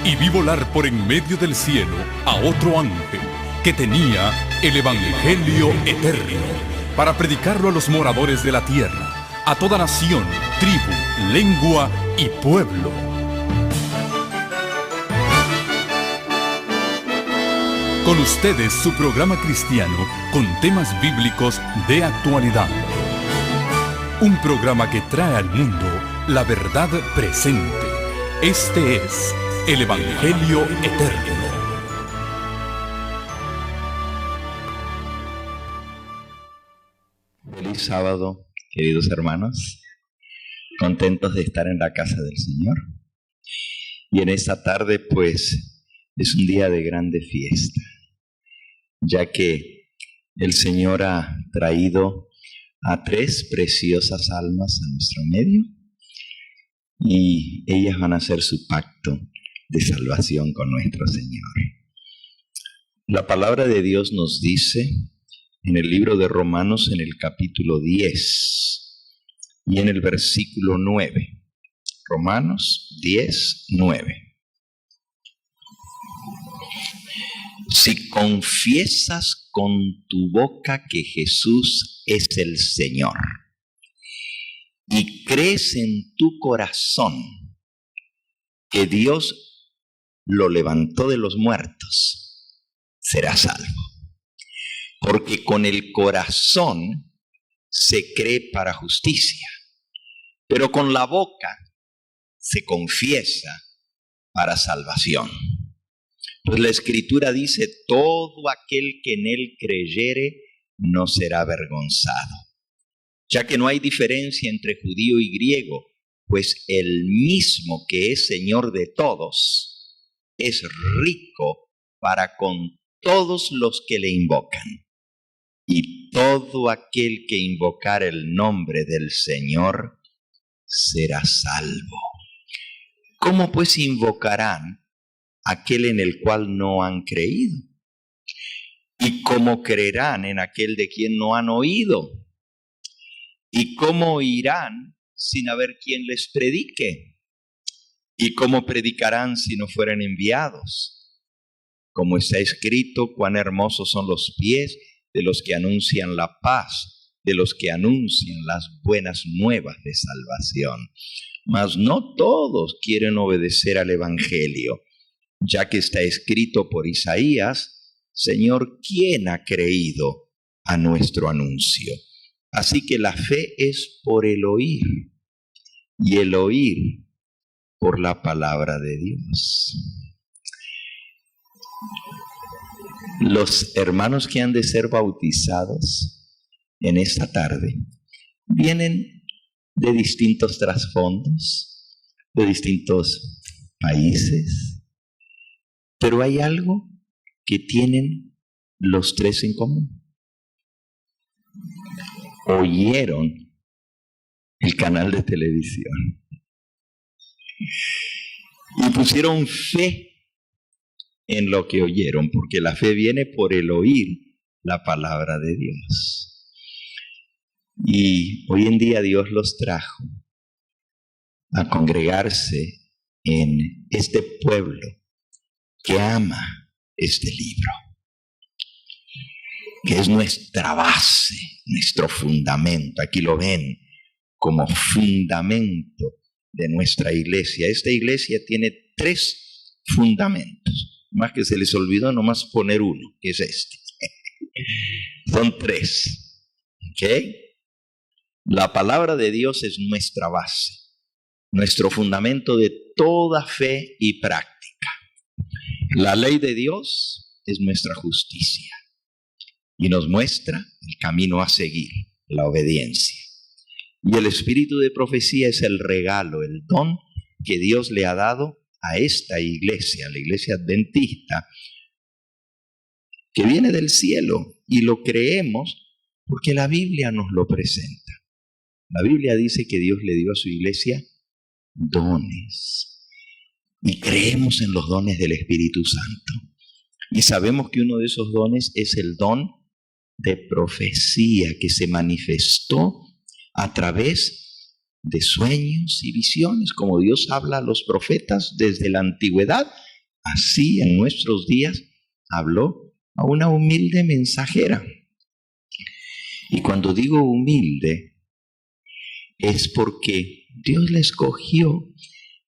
y vi volar por en medio del cielo a otro ángel que tenía el Evangelio eterno para predicarlo a los moradores de la tierra, a toda nación, tribu, lengua y pueblo. Con ustedes su programa cristiano con temas bíblicos de actualidad. Un programa que trae al mundo la verdad presente. Este es el Evangelio Eterno. Feliz sábado, queridos hermanos. Contentos de estar en la casa del Señor. Y en esta tarde, pues, es un día de grande fiesta, ya que el Señor ha traído a 3 preciosas almas a nuestro medio y ellas van a hacer su pacto de salvación con nuestro Señor. La palabra de Dios nos dice en el libro de Romanos, en el capítulo 10 y en el versículo 9. Romanos 10, 9. Si confiesas con tu boca que Jesús es el Señor y crees en tu corazón que Dios lo levantó de los muertos, serás salvo. Porque con el corazón se cree para justicia, pero con la boca se confiesa para salvación. Pues la Escritura dice, todo aquel que en él creyere no será avergonzado. Ya que no hay diferencia entre judío y griego, pues el mismo que es Señor de todos, es rico para con todos los que le invocan. Y todo aquel que invocar el nombre del Señor será salvo. ¿Cómo pues invocarán aquel en el cual no han creído? ¿Y cómo creerán en aquel de quien no han oído? ¿Y cómo oirán sin haber quien les predique? ¿Y cómo predicarán si no fueran enviados? Como está escrito, cuán hermosos son los pies de los que anuncian la paz, de los que anuncian las buenas nuevas de salvación. Mas no todos quieren obedecer al Evangelio, ya que está escrito por Isaías, Señor, ¿quién ha creído a nuestro anuncio? Así que la fe es por el oír, y el oír por la palabra de Dios. Los hermanos que han de ser bautizados en esta tarde vienen de distintos trasfondos, de distintos países, pero hay algo que tienen los 3 en común. Oyeron el canal de televisión y pusieron fe en lo que oyeron, porque la fe viene por el oír la palabra de Dios. Y hoy en día Dios los trajo a congregarse en este pueblo que ama este libro, que es nuestra base, nuestro fundamento. Aquí lo ven como fundamento de nuestra iglesia. Esta iglesia tiene 3 fundamentos. Más que se les olvidó nomás poner uno, que es este. Son 3. ¿Ok? La palabra de Dios es nuestra base, nuestro fundamento de toda fe y práctica. La ley de Dios es nuestra justicia y nos muestra el camino a seguir, la obediencia. Y el espíritu de profecía es el regalo, el don que Dios le ha dado a esta iglesia, la iglesia adventista, que viene del cielo, y lo creemos porque la Biblia nos lo presenta. La Biblia dice que Dios le dio a su iglesia dones, y creemos en los dones del Espíritu Santo. Y sabemos que uno de esos dones es el don de profecía, que se manifestó a través de sueños y visiones, como Dios habla a los profetas desde la antigüedad así en nuestros días habló a una humilde mensajera. Y cuando digo humilde, es porque Dios la escogió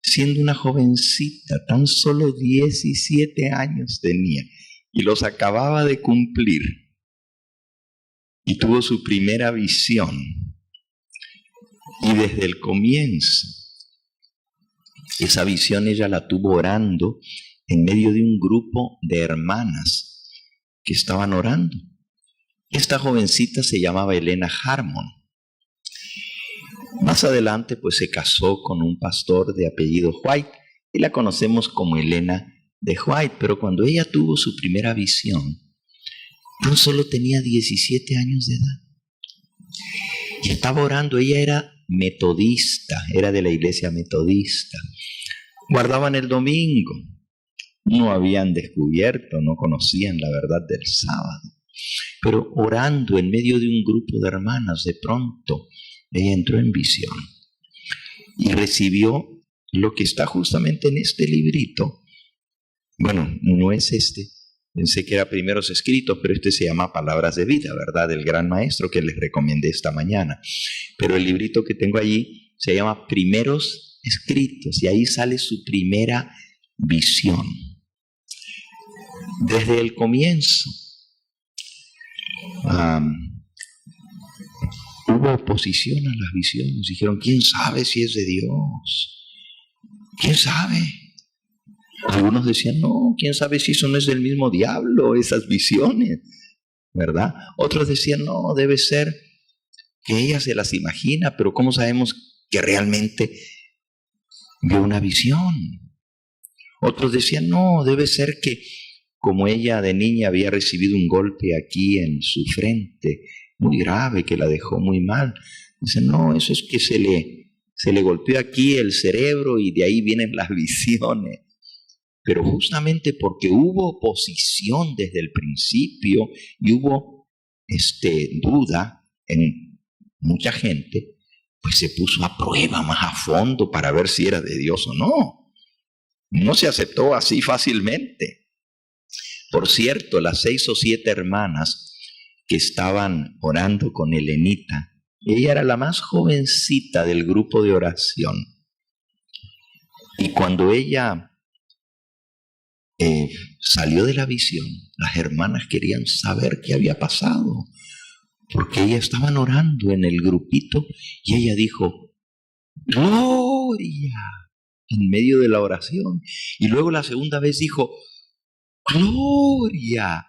siendo una jovencita, tan solo 17 años tenía, y los acababa de cumplir. Y tuvo su primera visión. Y desde el comienzo, esa visión ella la tuvo orando en medio de un grupo de hermanas que estaban orando. Esta jovencita se llamaba Elena Harmon. Más adelante pues se casó con un pastor de apellido White y la conocemos como Elena de White, pero cuando ella tuvo su primera visión, tan solo tenía 17 años de edad. Y estaba orando, ella era metodista, era de la iglesia metodista. Guardaban el domingo, no habían descubierto, no conocían la verdad del sábado. Pero orando en medio de un grupo de hermanas, de pronto ella entró en visión y recibió lo que está justamente en este librito. Bueno, no es este, pensé que era Primeros Escritos, pero este se llama Palabras de Vida, ¿verdad? Del gran maestro que les recomendé esta mañana. Pero el librito que tengo allí se llama Primeros Escritos y ahí sale su primera visión. Desde el comienzo hubo oposición a las visiones. Dijeron, ¿quién sabe si es de Dios? ¿Quién sabe? Algunos decían, no, ¿quién sabe si eso no es del mismo diablo, esas visiones? ¿Verdad? Otros decían, no, debe ser que ella se las imagina, pero ¿cómo sabemos que realmente vio una visión? Otros decían, no, debe ser que como ella de niña había recibido un golpe aquí en su frente, muy grave, que la dejó muy mal. Dicen, no, eso es que se le golpeó aquí el cerebro y de ahí vienen las visiones. Pero justamente porque hubo oposición desde el principio y hubo duda en mucha gente, pues se puso a prueba más a fondo para ver si era de Dios o no. No se aceptó así fácilmente. Por cierto, las 6 o 7 hermanas que estaban orando con Elenita, ella era la más jovencita del grupo de oración. Y cuando ella salió de la visión, las hermanas querían saber qué había pasado, porque ellas estaban orando en el grupito y ella dijo, ¡Gloria!, en medio de la oración. Y luego la segunda vez dijo, ¡Gloria!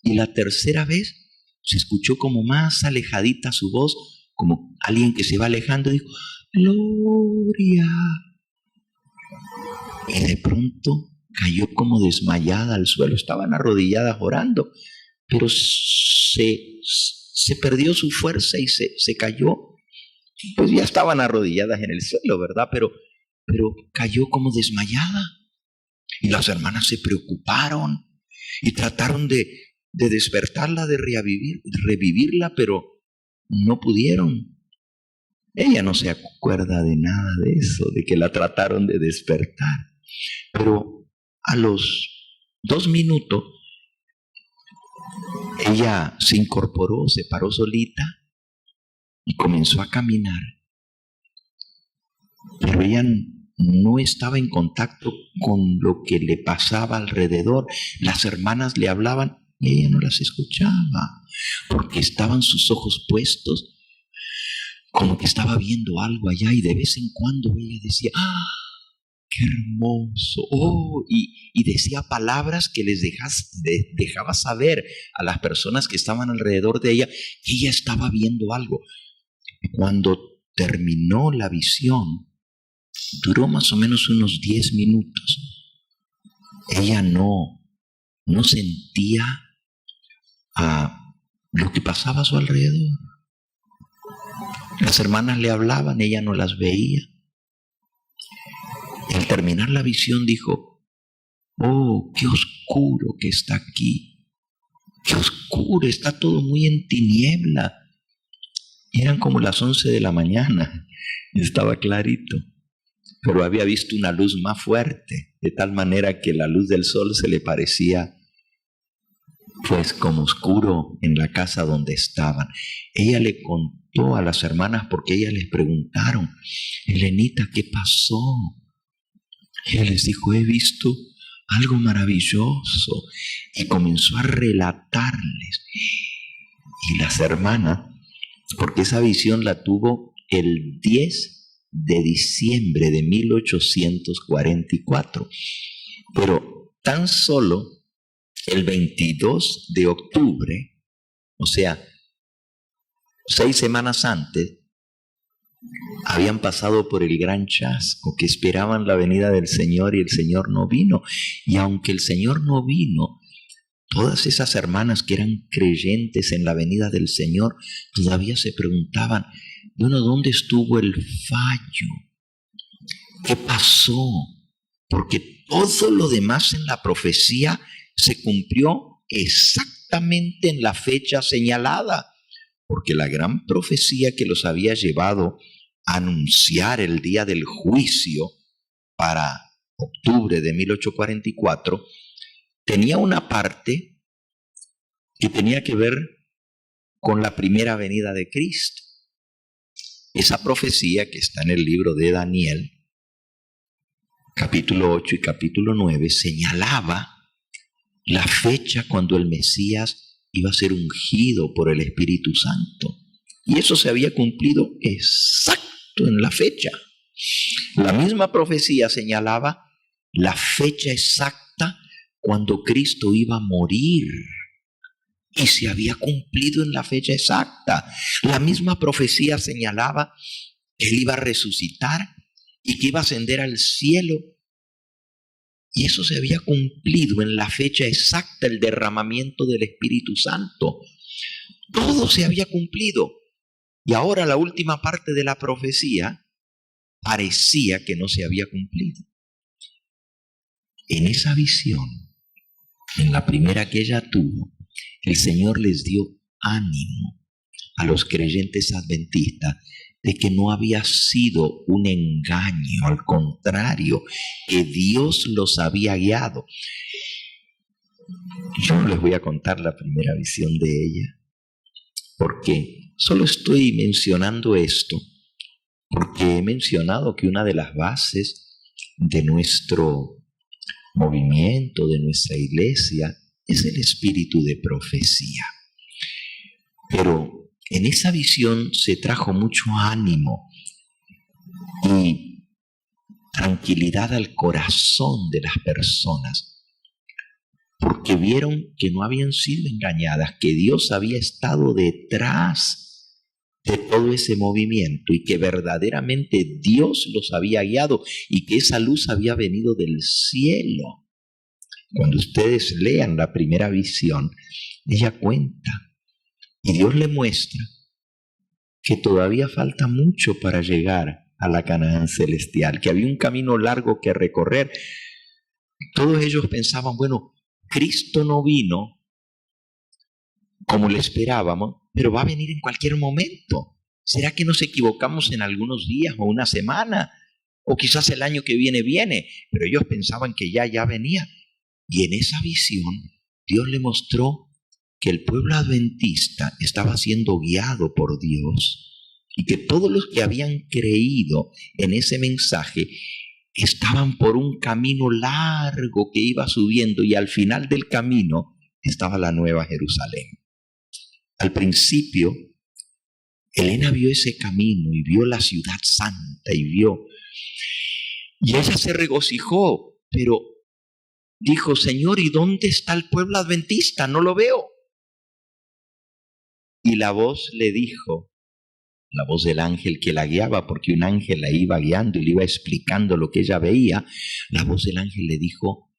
Y la tercera vez se escuchó como más alejadita su voz, como alguien que se va alejando, dijo, ¡Gloria! Y de pronto cayó como desmayada al suelo. Estaban arrodilladas orando, pero se perdió su fuerza y se cayó. Pues ya estaban arrodilladas en el suelo, ¿verdad? Pero cayó como desmayada. Y las hermanas se preocuparon y trataron de despertarla, de revivirla, pero no pudieron. Ella no se acuerda de nada de eso, de que la trataron de despertar. Pero a los 2 minutos, ella se incorporó, se paró solita y comenzó a caminar. Pero ella no estaba en contacto con lo que le pasaba alrededor. Las hermanas le hablaban y ella no las escuchaba, porque estaban sus ojos puestos, como que estaba viendo algo allá, y de vez en cuando ella decía, ¡ah, qué hermoso! ¡Oh! Y decía palabras que les dejaba saber a las personas que estaban alrededor de ella que ella estaba viendo algo. Cuando terminó la visión, duró más o menos unos 10 minutos. Ella no sentía lo que pasaba a su alrededor. Las hermanas le hablaban, ella no las veía. Y al terminar la visión dijo, ¡oh, qué oscuro que está aquí! ¡Qué oscuro! Está todo muy en tiniebla. Y eran como las 11 de la mañana y estaba clarito. Pero había visto una luz más fuerte. de tal manera que la luz del sol se le parecía pues como oscuro en la casa donde estaban. Ella le contó a las hermanas porque ellas les preguntaron: Elenita, ¿qué pasó? Ella les dijo: he visto algo maravilloso, y comenzó a relatarles. Y las hermanas, porque esa visión la tuvo el 10 de diciembre de 1844, pero tan solo el 22 de octubre, o sea, 6 semanas antes, habían pasado por el gran chasco, que esperaban la venida del Señor, y el Señor no vino. Y aunque el Señor no vino, todas esas hermanas que eran creyentes en la venida del Señor todavía se preguntaban: bueno, ¿dónde estuvo el fallo? ¿Qué pasó? Porque todo lo demás en la profecía se cumplió exactamente en la fecha señalada, porque la gran profecía que los había llevado a anunciar el día del juicio para octubre de 1844 tenía una parte que tenía que ver con la primera venida de Cristo. Esa profecía, que está en el libro de Daniel, capítulo 8 y capítulo 9, señalaba la fecha cuando el Mesías iba a ser ungido por el Espíritu Santo. Y eso se había cumplido exacto en la fecha. La misma profecía señalaba la fecha exacta cuando Cristo iba a morir, y se había cumplido en la fecha exacta. La misma profecía señalaba que Él iba a resucitar y que iba a ascender al cielo, y eso se había cumplido en la fecha exacta, el derramamiento del Espíritu Santo. Todo se había cumplido. Y ahora la última parte de la profecía parecía que no se había cumplido. En esa visión, en la primera que ella tuvo, el Señor les dio ánimo a los creyentes adventistas de que no había sido un engaño, al contrario, que Dios los había guiado. Yo no les voy a contar la primera visión de ella, porque solo estoy mencionando esto, porque he mencionado que una de las bases de nuestro movimiento, de nuestra iglesia, es el espíritu de profecía. Pero en esa visión se trajo mucho ánimo y tranquilidad al corazón de las personas, porque vieron que no habían sido engañadas, que Dios había estado detrás de todo ese movimiento y que verdaderamente Dios los había guiado y que esa luz había venido del cielo. Cuando ustedes lean la primera visión, ella cuenta y Dios le muestra que todavía falta mucho para llegar a la Canaán celestial, que había un camino largo que recorrer. Todos ellos pensaban: bueno, Cristo no vino como le esperábamos, pero va a venir en cualquier momento. ¿Será que nos equivocamos en algunos días o una semana? O quizás el año que viene. Pero ellos pensaban que ya venía. Y en esa visión, Dios le mostró que el pueblo adventista estaba siendo guiado por Dios y que todos los que habían creído en ese mensaje estaban por un camino largo que iba subiendo, y al final del camino estaba la Nueva Jerusalén. Al principio, Elena vio ese camino y vio la ciudad santa y ella se regocijó, pero dijo: Señor, ¿y dónde está el pueblo adventista? No lo veo. Y la voz le dijo, la voz del ángel que la guiaba, porque un ángel la iba guiando y le iba explicando lo que ella veía, la voz del ángel le dijo: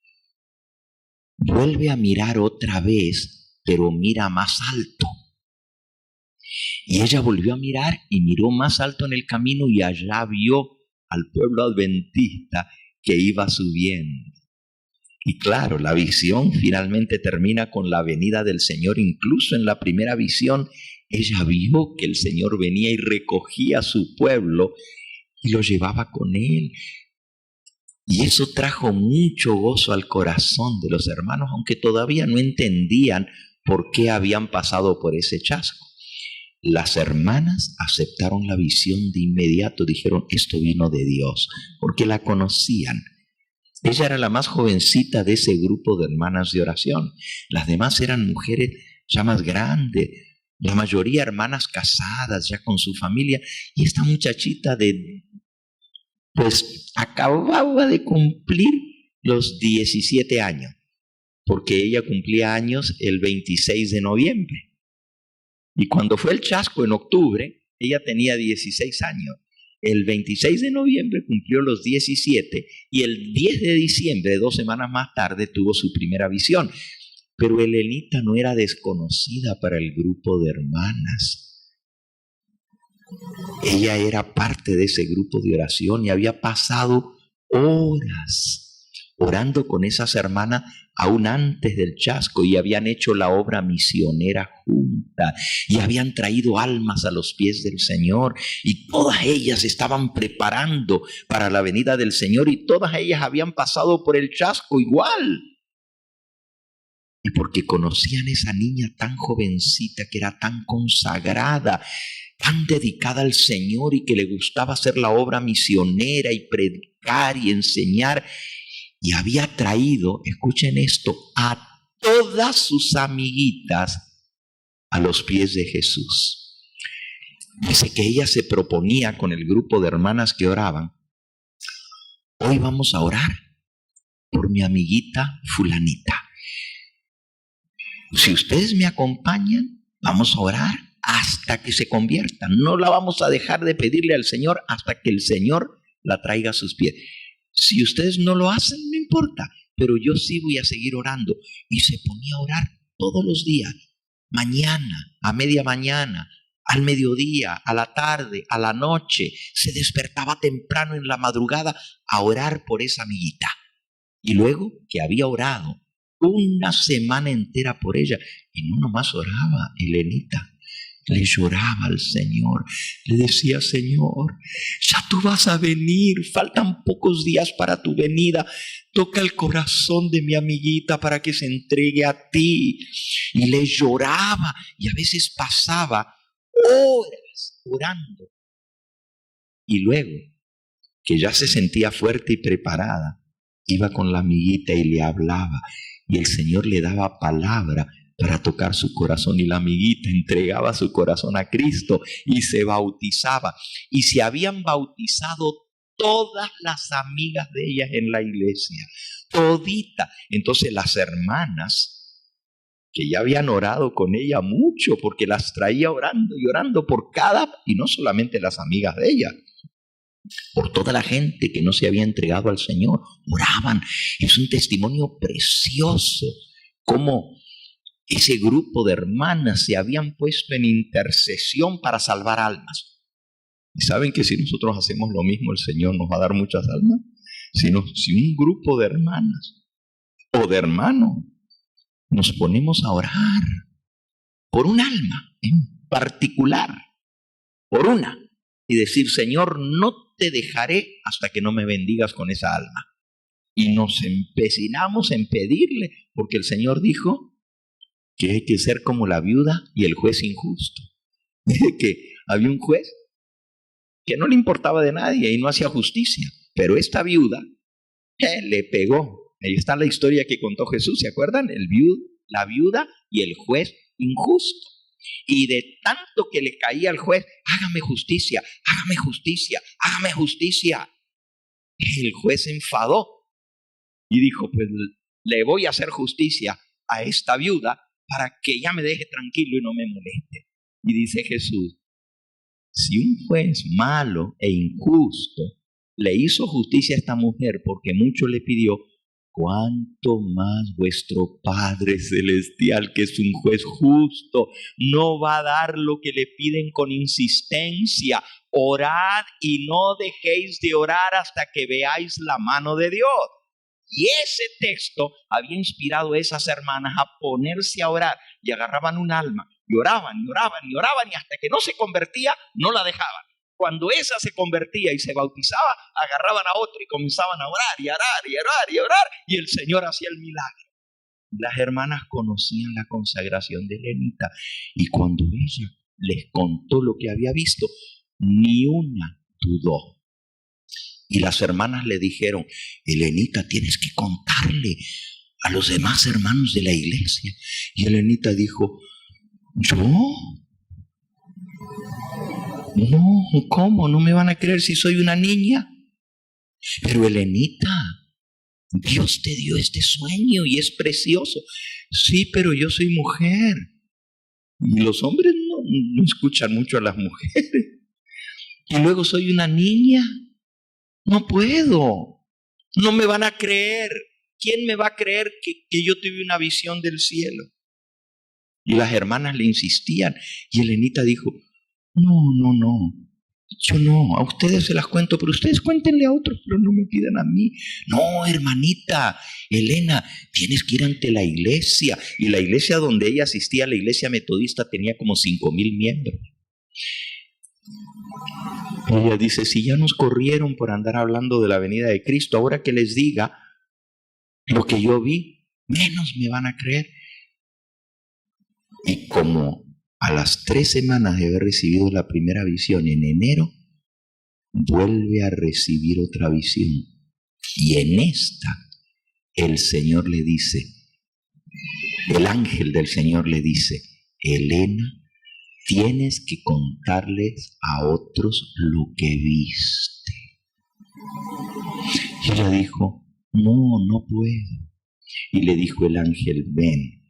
vuelve a mirar otra vez, pero mira más alto. Y ella volvió a mirar y miró más alto en el camino, y allá vio al pueblo adventista que iba subiendo. Y claro, la visión finalmente termina con la venida del Señor. Incluso en la primera visión, ella vio que el Señor venía y recogía a su pueblo y lo llevaba con él. Y eso trajo mucho gozo al corazón de los hermanos, aunque todavía no entendían por qué habían pasado por ese chasco. Las hermanas aceptaron la visión de inmediato, dijeron, esto vino de Dios, porque la conocían. Ella era la más jovencita de ese grupo de hermanas de oración. Las demás eran mujeres ya más grandes, la mayoría hermanas casadas ya con su familia. Y esta muchachita pues acababa de cumplir los 17 años, porque ella cumplía años el 26 de noviembre. Y cuando fue el chasco en octubre, ella tenía 16 años. El 26 de noviembre cumplió los 17 y el 10 de diciembre, 2 semanas más tarde, tuvo su primera visión. Pero Elenita no era desconocida para el grupo de hermanas. Ella era parte de ese grupo de oración y había pasado horas orando con esas hermanas aún antes del chasco, y habían hecho la obra misionera juntas y habían traído almas a los pies del Señor, y todas ellas estaban preparando para la venida del Señor, y todas ellas habían pasado por el chasco igual. Y porque conocían a esa niña tan jovencita, que era tan consagrada, tan dedicada al Señor, y que le gustaba hacer la obra misionera y predicar y enseñar, y había traído, escuchen esto, a todas sus amiguitas a los pies de Jesús. Dice que ella se proponía con el grupo de hermanas que oraban: hoy vamos a orar por mi amiguita fulanita. Si ustedes me acompañan, vamos a orar hasta que se convierta. No la vamos a dejar de pedirle al Señor hasta que el Señor la traiga a sus pies. Si ustedes no lo hacen, no importa, pero yo sí voy a seguir orando. Y se ponía a orar todos los días, mañana, a media mañana, al mediodía, a la tarde, a la noche. Se despertaba temprano en la madrugada a orar por esa amiguita. Y luego que había orado una semana entera por ella, y no nomás oraba Elenita, le lloraba al Señor, le decía: Señor, ya tú vas a venir, faltan pocos días para tu venida, toca el corazón de mi amiguita para que se entregue a ti. Y le lloraba, y a veces pasaba horas orando. Y luego, que ya se sentía fuerte y preparada, iba con la amiguita y le hablaba, y el Señor le daba palabra para tocar su corazón, y la amiguita entregaba su corazón a Cristo y se bautizaba. Y se habían bautizado todas las amigas de ellas en la iglesia, todita. Entonces las hermanas, que ya habían orado con ella mucho, porque las traía orando y orando por cada, y no solamente las amigas de ella, por toda la gente que no se había entregado al Señor, oraban. Es un testimonio precioso cómo ese grupo de hermanas se habían puesto en intercesión para salvar almas. Y saben que si nosotros hacemos lo mismo, el Señor nos va a dar muchas almas. Si un grupo de hermanas o de hermanos nos ponemos a orar por un alma en particular, por una, y decir: Señor, no te dejaré hasta que no me bendigas con esa alma. Y nos empecinamos en pedirle, porque el Señor dijo que hay que ser como la viuda y el juez injusto. Dice que había un juez que no le importaba de nadie y no hacía justicia, pero esta viuda le pegó. Ahí está la historia que contó Jesús, ¿se acuerdan? La viuda y el juez injusto. Y de tanto que le caía al juez: hágame justicia, hágame justicia, hágame justicia. El juez se enfadó y dijo: pues le voy a hacer justicia a esta viuda para que ya me deje tranquilo y no me moleste. Y dice Jesús: si un juez malo e injusto le hizo justicia a esta mujer porque mucho le pidió, ¿cuánto más vuestro Padre Celestial, que es un juez justo, no va a dar lo que le piden con insistencia? Orad y no dejéis de orar hasta que veáis la mano de Dios. Y ese texto había inspirado a esas hermanas a ponerse a orar, y agarraban un alma y oraban y oraban y oraban, y hasta que no se convertía no la dejaban. Cuando esa se convertía y se bautizaba, agarraban a otro y comenzaban a orar y a orar y a orar y a orar, y el Señor hacía el milagro. Las hermanas conocían la consagración de Elenita, y cuando ella les contó lo que había visto, ni una dudó. Y las hermanas le dijeron: Elenita, tienes que contarle a los demás hermanos de la iglesia. Y Elenita dijo: ¿yo? No, ¿cómo? ¿No me van a creer si soy una niña? Pero Elenita, Dios te dio este sueño y es precioso. Sí, pero yo soy mujer. Y los hombres no escuchan mucho a las mujeres. Y luego soy una niña. No puedo. No me van a creer. ¿Quién me va a creer que yo tuve una visión del cielo? Y las hermanas le insistían. Y Elenita dijo: no, yo no, a ustedes se las cuento, pero ustedes cuéntenle a otros, pero no me pidan a mí. No, hermanita Elena, tienes que ir ante la iglesia. Y la iglesia donde ella asistía, la iglesia metodista, tenía como 5,000 miembros. Ella dice: si ya nos corrieron por andar hablando de la venida de Cristo, ahora que les diga lo que yo vi, menos me van a creer. Y como a las 3 semanas de haber recibido la primera visión en enero, vuelve a recibir otra visión. Y en esta, el Señor le dice, el ángel del Señor le dice: Elena, tienes que contarles a otros lo que viste. Y ella dijo: no puedo. Y le dijo el ángel: ven,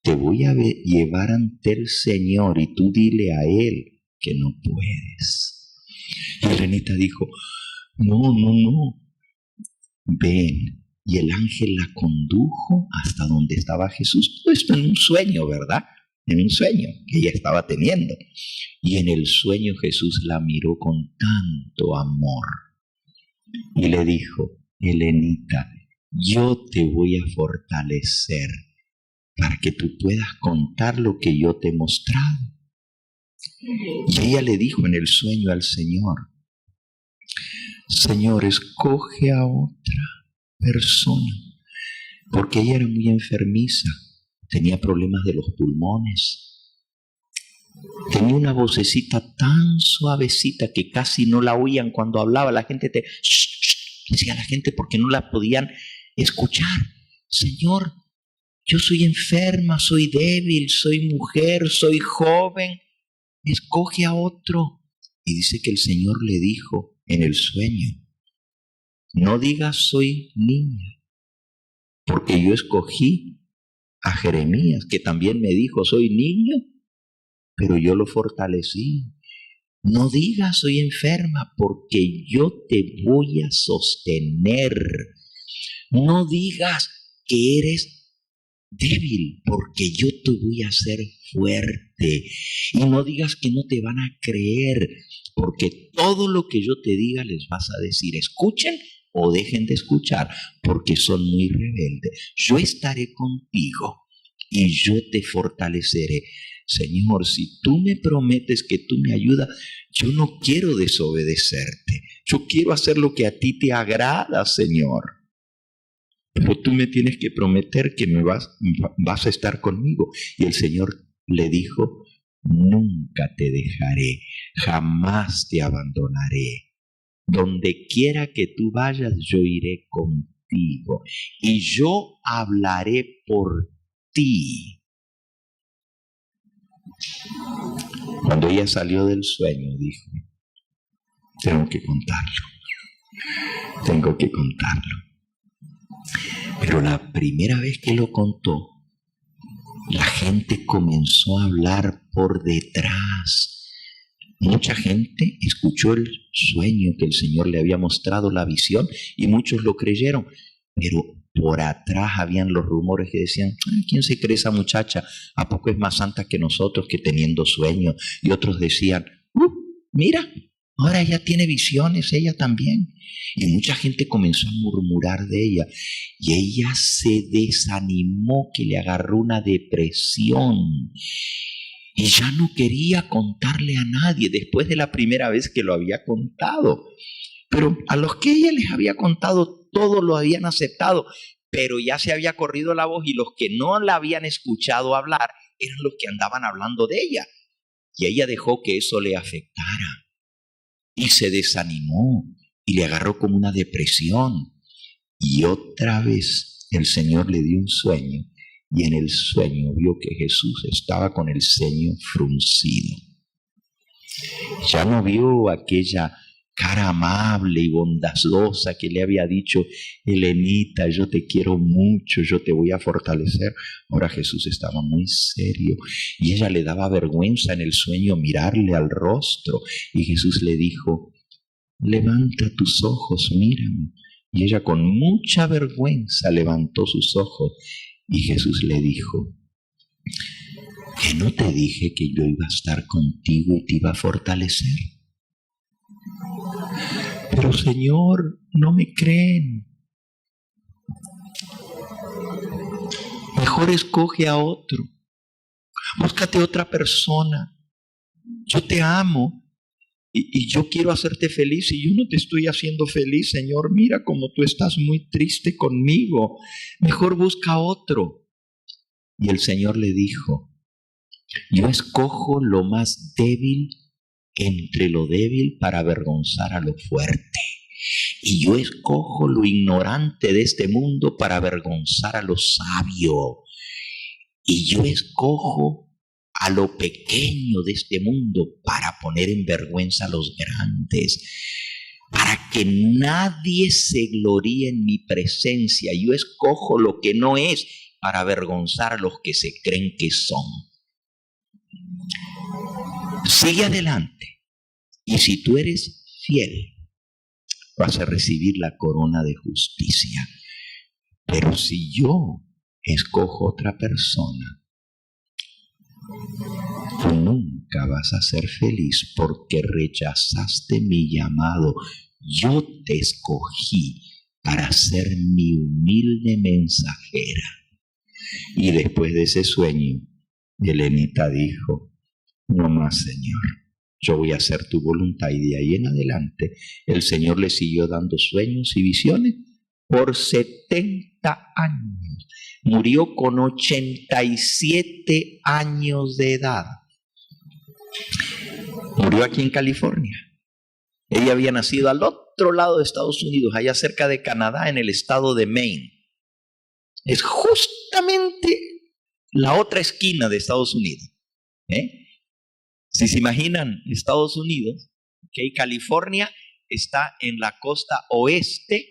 te voy a llevar ante el Señor y tú dile a Él que no puedes. Y Elenita dijo: no, ven. Y el ángel la condujo hasta donde estaba Jesús. Todo esto en un sueño, ¿verdad? En un sueño que ella estaba teniendo. Y en el sueño Jesús la miró con tanto amor y le dijo: Elenita, yo te voy a fortalecer para que tú puedas contar lo que yo te he mostrado. Y ella le dijo en el sueño al Señor: Señor, escoge a otra persona, porque ella era muy enfermiza, tenía problemas de los pulmones, tenía una vocecita tan suavecita que casi no la oían cuando hablaba. La gente decía a la gente porque no la podían escuchar. Señor, yo soy enferma, soy débil, soy mujer, soy joven, escoge a otro. Y dice que el Señor le dijo en el sueño: no digas soy niña, porque yo escogí a Jeremías, que también me dijo soy niño, pero yo lo fortalecí. No digas soy enferma, porque yo te voy a sostener. No digas que eres débil, porque yo te voy a hacer fuerte. Y no digas que no te van a creer, porque todo lo que yo te diga les vas a decir. Escuchen o dejen de escuchar, porque son muy rebeldes. Yo estaré contigo y yo te fortaleceré. Señor, si tú me prometes que tú me ayudas, yo no quiero desobedecerte. Yo quiero hacer lo que a ti te agrada, Señor. Pero tú me tienes que prometer que vas a estar conmigo. Y el Señor le dijo: nunca te dejaré, jamás te abandonaré. Donde quiera que tú vayas, yo iré contigo y yo hablaré por ti. Cuando ella salió del sueño, dijo: tengo que contarlo. Pero la primera vez que lo contó, la gente comenzó a hablar por detrás. Mucha gente escuchó el sueño que el Señor le había mostrado, la visión, y muchos lo creyeron. Pero por atrás habían los rumores que decían: ¿quién se cree esa muchacha? ¿A poco es más santa que nosotros, que teniendo sueños? Y otros decían: mira, ahora ella tiene visiones, ella también. Y mucha gente comenzó a murmurar de ella. Y ella se desanimó, que le agarró una depresión. Y ya no quería contarle a nadie después de la primera vez que lo había contado. Pero a los que ella les había contado, todos lo habían aceptado. Pero ya se había corrido la voz y los que no la habían escuchado hablar eran los que andaban hablando de ella. Y ella dejó que eso le afectara. Y se desanimó y le agarró como una depresión. Y otra vez el Señor le dio un sueño. Y en el sueño vio que Jesús estaba con el ceño fruncido. Ya no vio aquella cara amable y bondadosa que le había dicho: Helenita, yo te quiero mucho, yo te voy a fortalecer. Ahora Jesús estaba muy serio y ella le daba vergüenza en el sueño mirarle al rostro. Y Jesús le dijo: levanta tus ojos, mírame. Y ella con mucha vergüenza levantó sus ojos. Y Jesús le dijo: ¿que no te dije que yo iba a estar contigo y te iba a fortalecer? Pero Señor, no me creen. Mejor escoge a otro. Búscate otra persona. Yo te amo y yo quiero hacerte feliz y yo no te estoy haciendo feliz, Señor. Mira como tú estás muy triste conmigo. Mejor busca otro. Y el Señor le dijo: yo escojo lo más débil entre lo débil para avergonzar a lo fuerte. Y yo escojo lo ignorante de este mundo para avergonzar a lo sabio. Y yo escojo a lo pequeño de este mundo para poner en vergüenza a los grandes. Para que nadie se gloríe en mi presencia. Yo escojo lo que no es para avergonzar a los que se creen que son. Sigue adelante. Y si tú eres fiel, vas a recibir la corona de justicia. Pero si yo escojo otra persona, tú nunca vas a ser feliz porque rechazaste mi llamado. Yo te escogí para ser mi humilde mensajera. Y después de ese sueño, Helenita dijo: no más, Señor, yo voy a hacer tu voluntad. Y de ahí en adelante el Señor le siguió dando sueños y visiones por 70 años. Murió con 87 años de edad. Murió aquí en California. Ella había nacido al otro lado de Estados Unidos, allá cerca de Canadá, en el estado de Maine. Es justamente la otra esquina de Estados Unidos. Si se imaginan Estados Unidos, California está en la costa oeste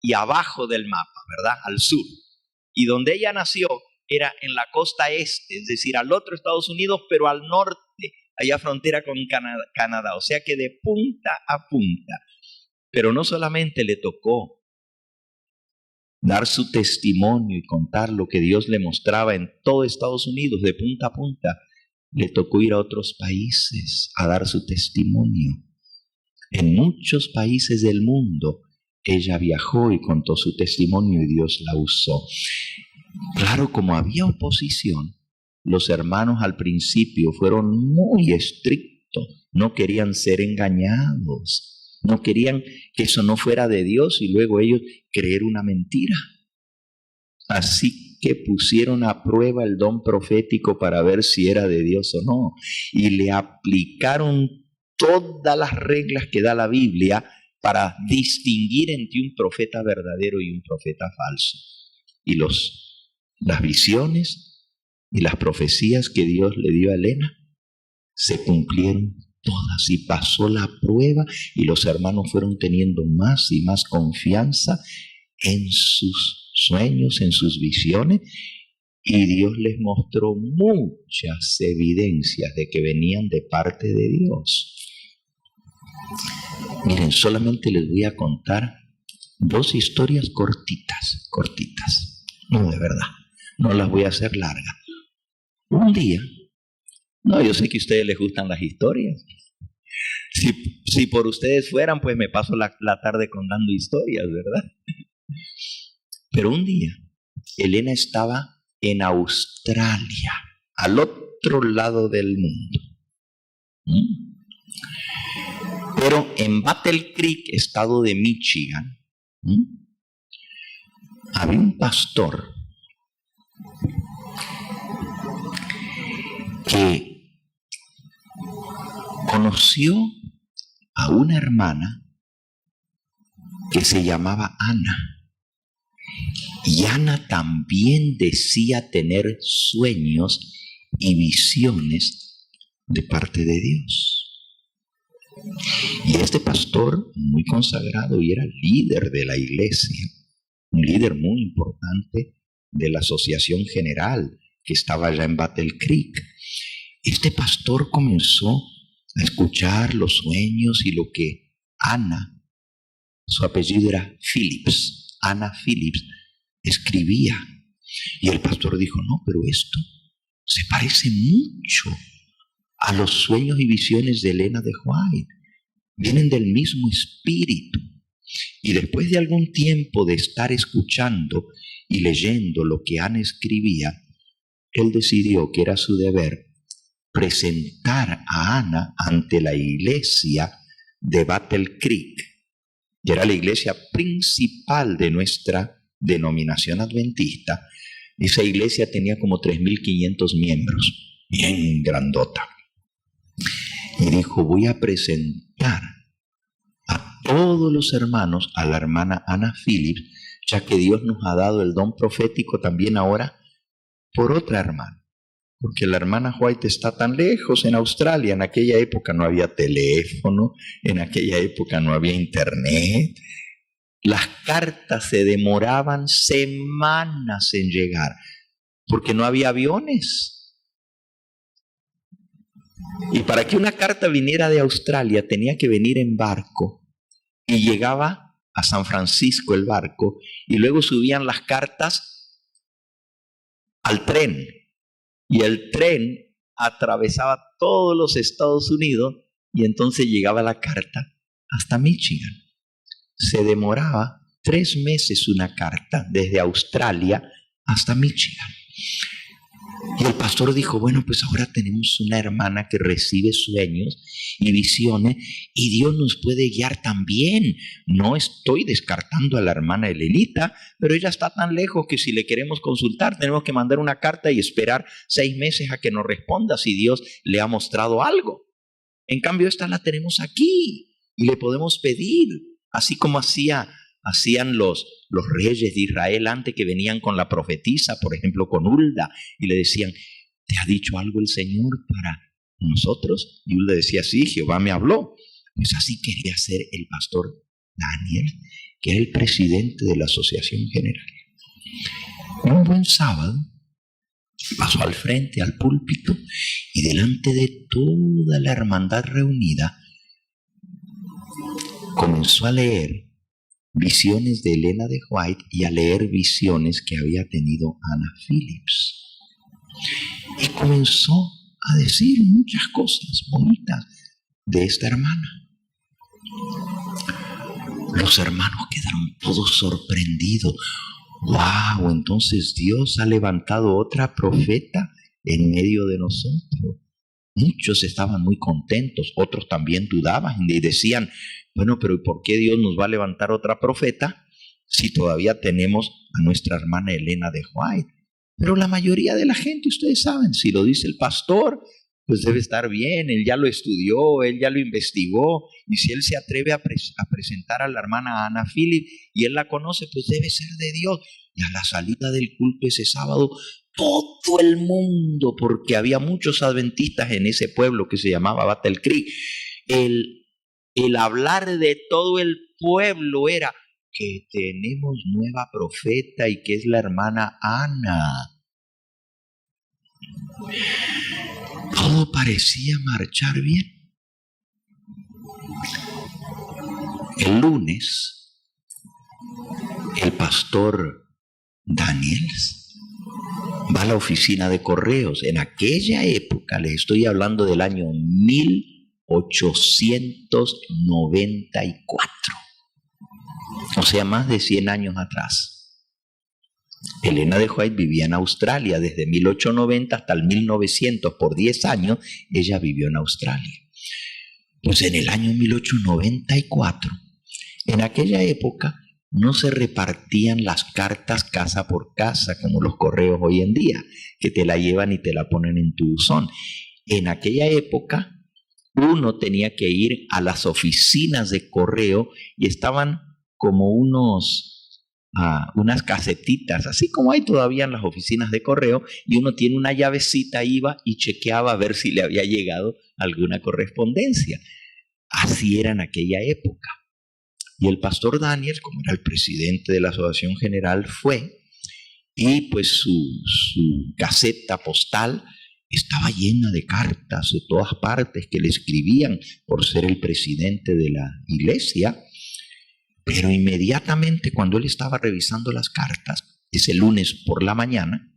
y abajo del mapa, ¿verdad? Al sur. Y donde ella nació era en la costa este, es decir, al otro Estados Unidos, pero al norte, allá frontera con Canadá. O sea que de punta a punta. Pero no solamente le tocó dar su testimonio y contar lo que Dios le mostraba en todo Estados Unidos, de punta a punta, le tocó ir a otros países a dar su testimonio. En muchos países del mundo ella viajó y contó su testimonio y Dios la usó. Claro, como había oposición, los hermanos al principio fueron muy estrictos, no querían ser engañados, no querían que eso no fuera de Dios y luego ellos creer una mentira. Así que pusieron a prueba el don profético para ver si era de Dios o no. Y le aplicaron todas las reglas que da la Biblia para distinguir entre un profeta verdadero y un profeta falso. Y las visiones y las profecías que Dios le dio a Elena se cumplieron todas y pasó la prueba y los hermanos fueron teniendo más y más confianza en sus sueños, en sus visiones, y Dios les mostró muchas evidencias de que venían de parte de Dios. Miren, solamente les voy a contar 2 historias cortitas, no, de verdad, no las voy a hacer largas. Un día, yo sé que a ustedes les gustan las historias. Si por ustedes fueran, pues me paso la tarde contando historias, ¿verdad? Pero un día, Elena estaba en Australia, al otro otro lado del mundo. Pero en Battle Creek, estado de Michigan, había un pastor que conoció a una hermana que se llamaba Ana. Y Ana también decía tener sueños y visiones de parte de Dios. Y este pastor, muy consagrado y era líder de la iglesia, un líder muy importante de la asociación general que estaba allá en Battle Creek. Este pastor comenzó a escuchar los sueños y lo que Ana, su apellido era Phillips, Ana Phillips, escribía. Y el pastor dijo, no, pero esto se parece mucho a los sueños y visiones de Elena de White. Vienen del mismo espíritu. Y después de algún tiempo de estar escuchando y leyendo lo que Ana escribía, él decidió que era su deber presentar a Ana ante la iglesia de Battle Creek, que era la iglesia principal de nuestra denominación adventista. Esa iglesia tenía como 3.500 miembros, bien grandota. Y dijo, voy a presentar a todos los hermanos a la hermana Ana Phillips, ya que Dios nos ha dado el don profético también ahora por otra hermana. Porque la hermana White está tan lejos en Australia. En aquella época no había teléfono, en aquella época no había internet. Las cartas se demoraban semanas en llegar, porque no había aviones. Y para que una carta viniera de Australia tenía que venir en barco, y llegaba a San Francisco el barco, y luego subían las cartas al tren, y el tren atravesaba todos los Estados Unidos, y entonces llegaba la carta hasta Michigan. Se demoraba 3 meses una carta desde Australia hasta Michigan. Y el pastor dijo, bueno, pues ahora tenemos una hermana que recibe sueños y visiones y Dios nos puede guiar también. No estoy descartando a la hermana Elenita, pero ella está tan lejos que si le queremos consultar tenemos que mandar una carta y esperar 6 meses a que nos responda si Dios le ha mostrado algo. En cambio, esta la tenemos aquí y le podemos pedir, así como hacían los reyes de Israel antes, que venían con la profetisa, por ejemplo con Hulda, y le decían, ¿te ha dicho algo el Señor para nosotros? Y Hulda decía, sí, Jehová me habló. Pues así quería hacer el pastor Daniel, que era el presidente de la asociación general. Un buen sábado pasó al frente, al púlpito, y delante de toda la hermandad reunida comenzó a leer visiones de Elena de White y a leer visiones que había tenido Ana Phillips. Y comenzó a decir muchas cosas bonitas de esta hermana. Los hermanos quedaron todos sorprendidos. ¡Wow! Entonces Dios ha levantado otra profeta en medio de nosotros. Muchos estaban muy contentos, otros también dudaban y decían, bueno, pero ¿por qué Dios nos va a levantar otra profeta si todavía tenemos a nuestra hermana Elena de White? Pero la mayoría de la gente, ustedes saben, si lo dice el pastor, pues debe estar bien, él ya lo estudió, él ya lo investigó, y si él se atreve a presentar a la hermana Ana Phillips y él la conoce, pues debe ser de Dios. Y a la salida del culto ese sábado, todo el mundo, porque había muchos adventistas en ese pueblo que se llamaba Battle Creek, el hablar de todo el pueblo era que tenemos nueva profeta y que es la hermana Ana. Todo parecía marchar bien. El lunes, el pastor Daniels va a la oficina de correos. En aquella época, les estoy hablando del año 1894. O sea, más de 100 años atrás. Elena de White vivía en Australia desde 1890 hasta el 1900, por 10 años ella vivió en Australia. Pues en el año 1894, en aquella época no se repartían las cartas casa por casa como los correos hoy en día, que te la llevan y te la ponen en tu buzón. En aquella época uno tenía que ir a las oficinas de correo y estaban como unas casetitas, así como hay todavía en las oficinas de correo, y uno tiene una llavecita, iba y chequeaba a ver si le había llegado alguna correspondencia. Así era en aquella época. Y el pastor Daniel, como era el presidente de la Asociación General, fue, y pues su caseta postal estaba llena de cartas de todas partes que le escribían por ser el presidente de la iglesia. Pero inmediatamente cuando él estaba revisando las cartas, ese lunes por la mañana,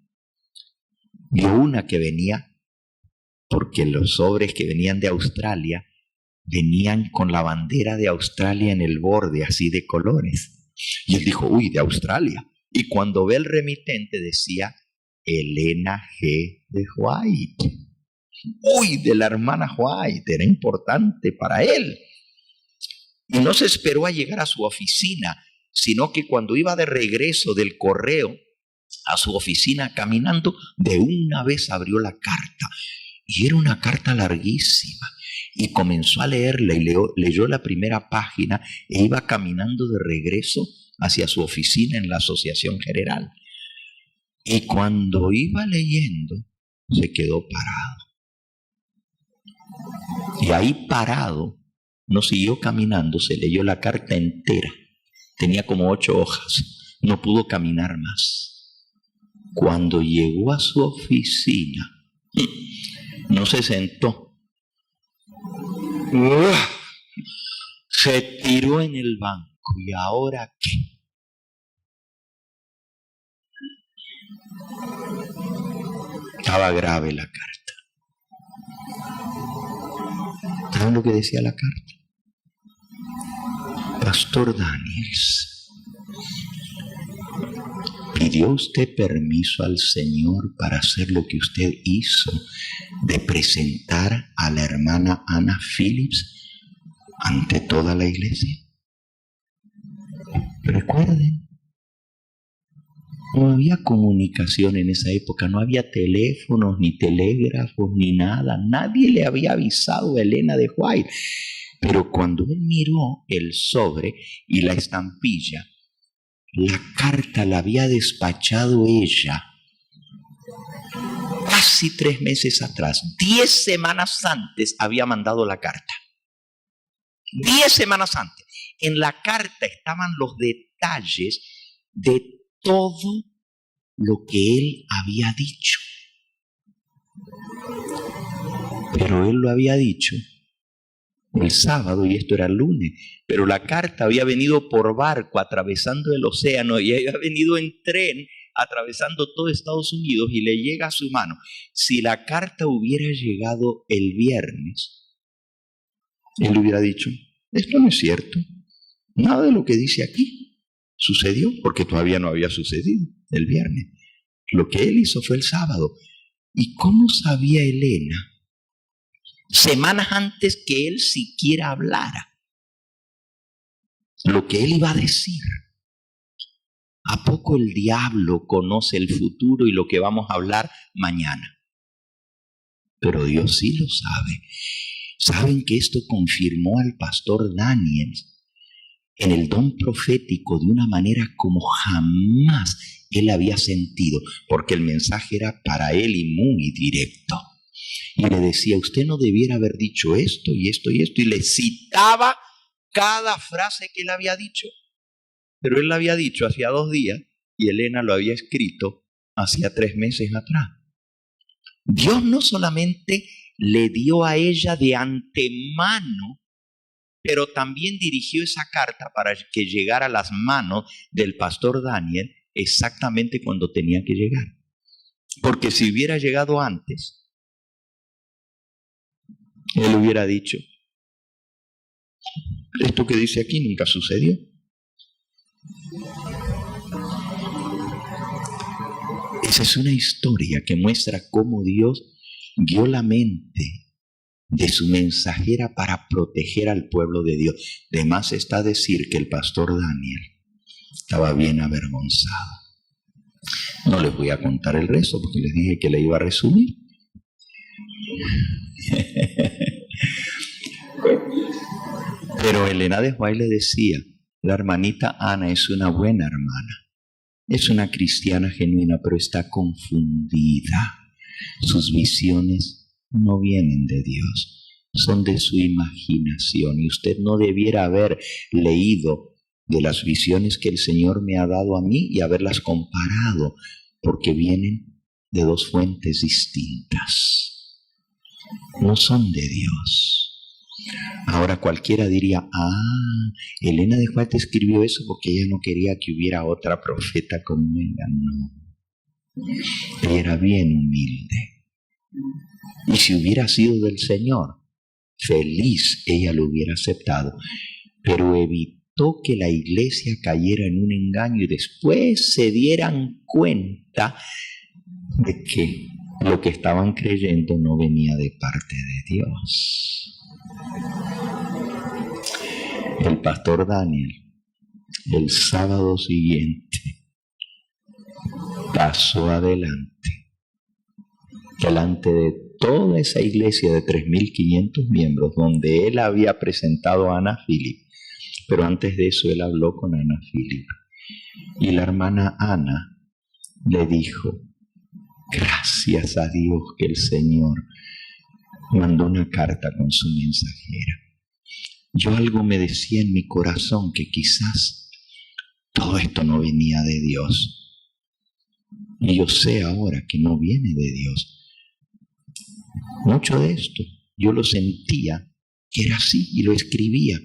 vio una que venía, porque los sobres que venían de Australia venían con la bandera de Australia en el borde, así de colores. Y él dijo, uy, de Australia. Y cuando ve el remitente decía, Elena G. de White. Uy, de la hermana White, era importante para él. Y no se esperó a llegar a su oficina, sino que cuando iba de regreso del correo a su oficina caminando, de una vez abrió la carta. Y era una carta larguísima. Y comenzó a leerla y leyó la primera página e iba caminando de regreso hacia su oficina en la Asociación General. Y cuando iba leyendo, se quedó parado. Y ahí parado, no siguió caminando, se leyó la carta entera. Tenía como 8 hojas, no pudo caminar más. Cuando llegó a su oficina, no se sentó. Se tiró en el banco. ¿Y ahora qué? Estaba grave la carta. ¿Saben lo que decía la carta? Pastor Daniels, ¿pidió usted permiso al Señor para hacer lo que usted hizo, de presentar a la hermana Ana Phillips ante toda la iglesia? Recuerden, no había comunicación en esa época, no había teléfonos, ni telégrafos, ni nada. Nadie le había avisado a Elena de White. Pero cuando él miró el sobre y la estampilla, la carta la había despachado ella casi 3 meses atrás. 10 semanas antes había mandado la carta. 10 semanas antes. En la carta estaban los detalles de todo lo que él había dicho. Pero él lo había dicho el sábado y esto era el lunes. Pero la carta había venido por barco atravesando el océano y había venido en tren atravesando todo Estados Unidos y le llega a su mano. Si la carta hubiera llegado el viernes, él hubiera dicho, esto no es cierto. Nada de lo que dice aquí sucedió, porque todavía no había sucedido el viernes. Lo que él hizo fue el sábado. ¿Y cómo sabía Elena? Semanas antes que él siquiera hablara, lo que él iba a decir. ¿A poco el diablo conoce el futuro y lo que vamos a hablar mañana? Pero Dios sí lo sabe. ¿Saben que esto confirmó al pastor Daniel en el don profético de una manera como jamás él había sentido? Porque el mensaje era para él y muy directo. Y le decía, usted no debiera haber dicho esto y esto y esto. Y le citaba cada frase que él había dicho. Pero él la había dicho hacía 2 días y Elena lo había escrito hacía 3 meses atrás. Dios no solamente le dio a ella de antemano, pero también dirigió esa carta para que llegara a las manos del pastor Daniel exactamente cuando tenía que llegar. Porque si hubiera llegado antes, él hubiera dicho, esto que dice aquí nunca sucedió. Esa es una historia que muestra cómo Dios guió la mente de su mensajera para proteger al pueblo de Dios. De más está decir que el pastor Daniel estaba bien avergonzado. No les voy a contar el resto porque les dije que le iba a resumir. Pero Elena de White le decía, la hermanita Ana es una buena hermana, es una cristiana genuina, pero está confundida. Sus visiones no vienen de Dios, son de su imaginación, y usted no debiera haber leído de las visiones que el Señor me ha dado a mí y haberlas comparado, porque vienen de dos fuentes distintas. No son de Dios. Ahora cualquiera diría, Elena de White escribió eso porque ella no quería que hubiera otra profeta como ella. No. Ella era bien humilde. Y si hubiera sido del Señor, feliz ella lo hubiera aceptado. Pero evitó que la iglesia cayera en un engaño y después se dieran cuenta de que lo que estaban creyendo no venía de parte de Dios. El pastor Daniel, el sábado siguiente, pasó adelante, delante de toda esa iglesia de 3.500 miembros, donde él había presentado a Ana Philip. Pero antes de eso él habló con Ana Philip. Y la hermana Ana le dijo, gracias a Dios que el Señor mandó una carta con su mensajera. Yo algo me decía en mi corazón que quizás todo esto no venía de Dios. Y yo sé ahora que no viene de Dios. Mucho de esto yo lo sentía que era así y lo escribía,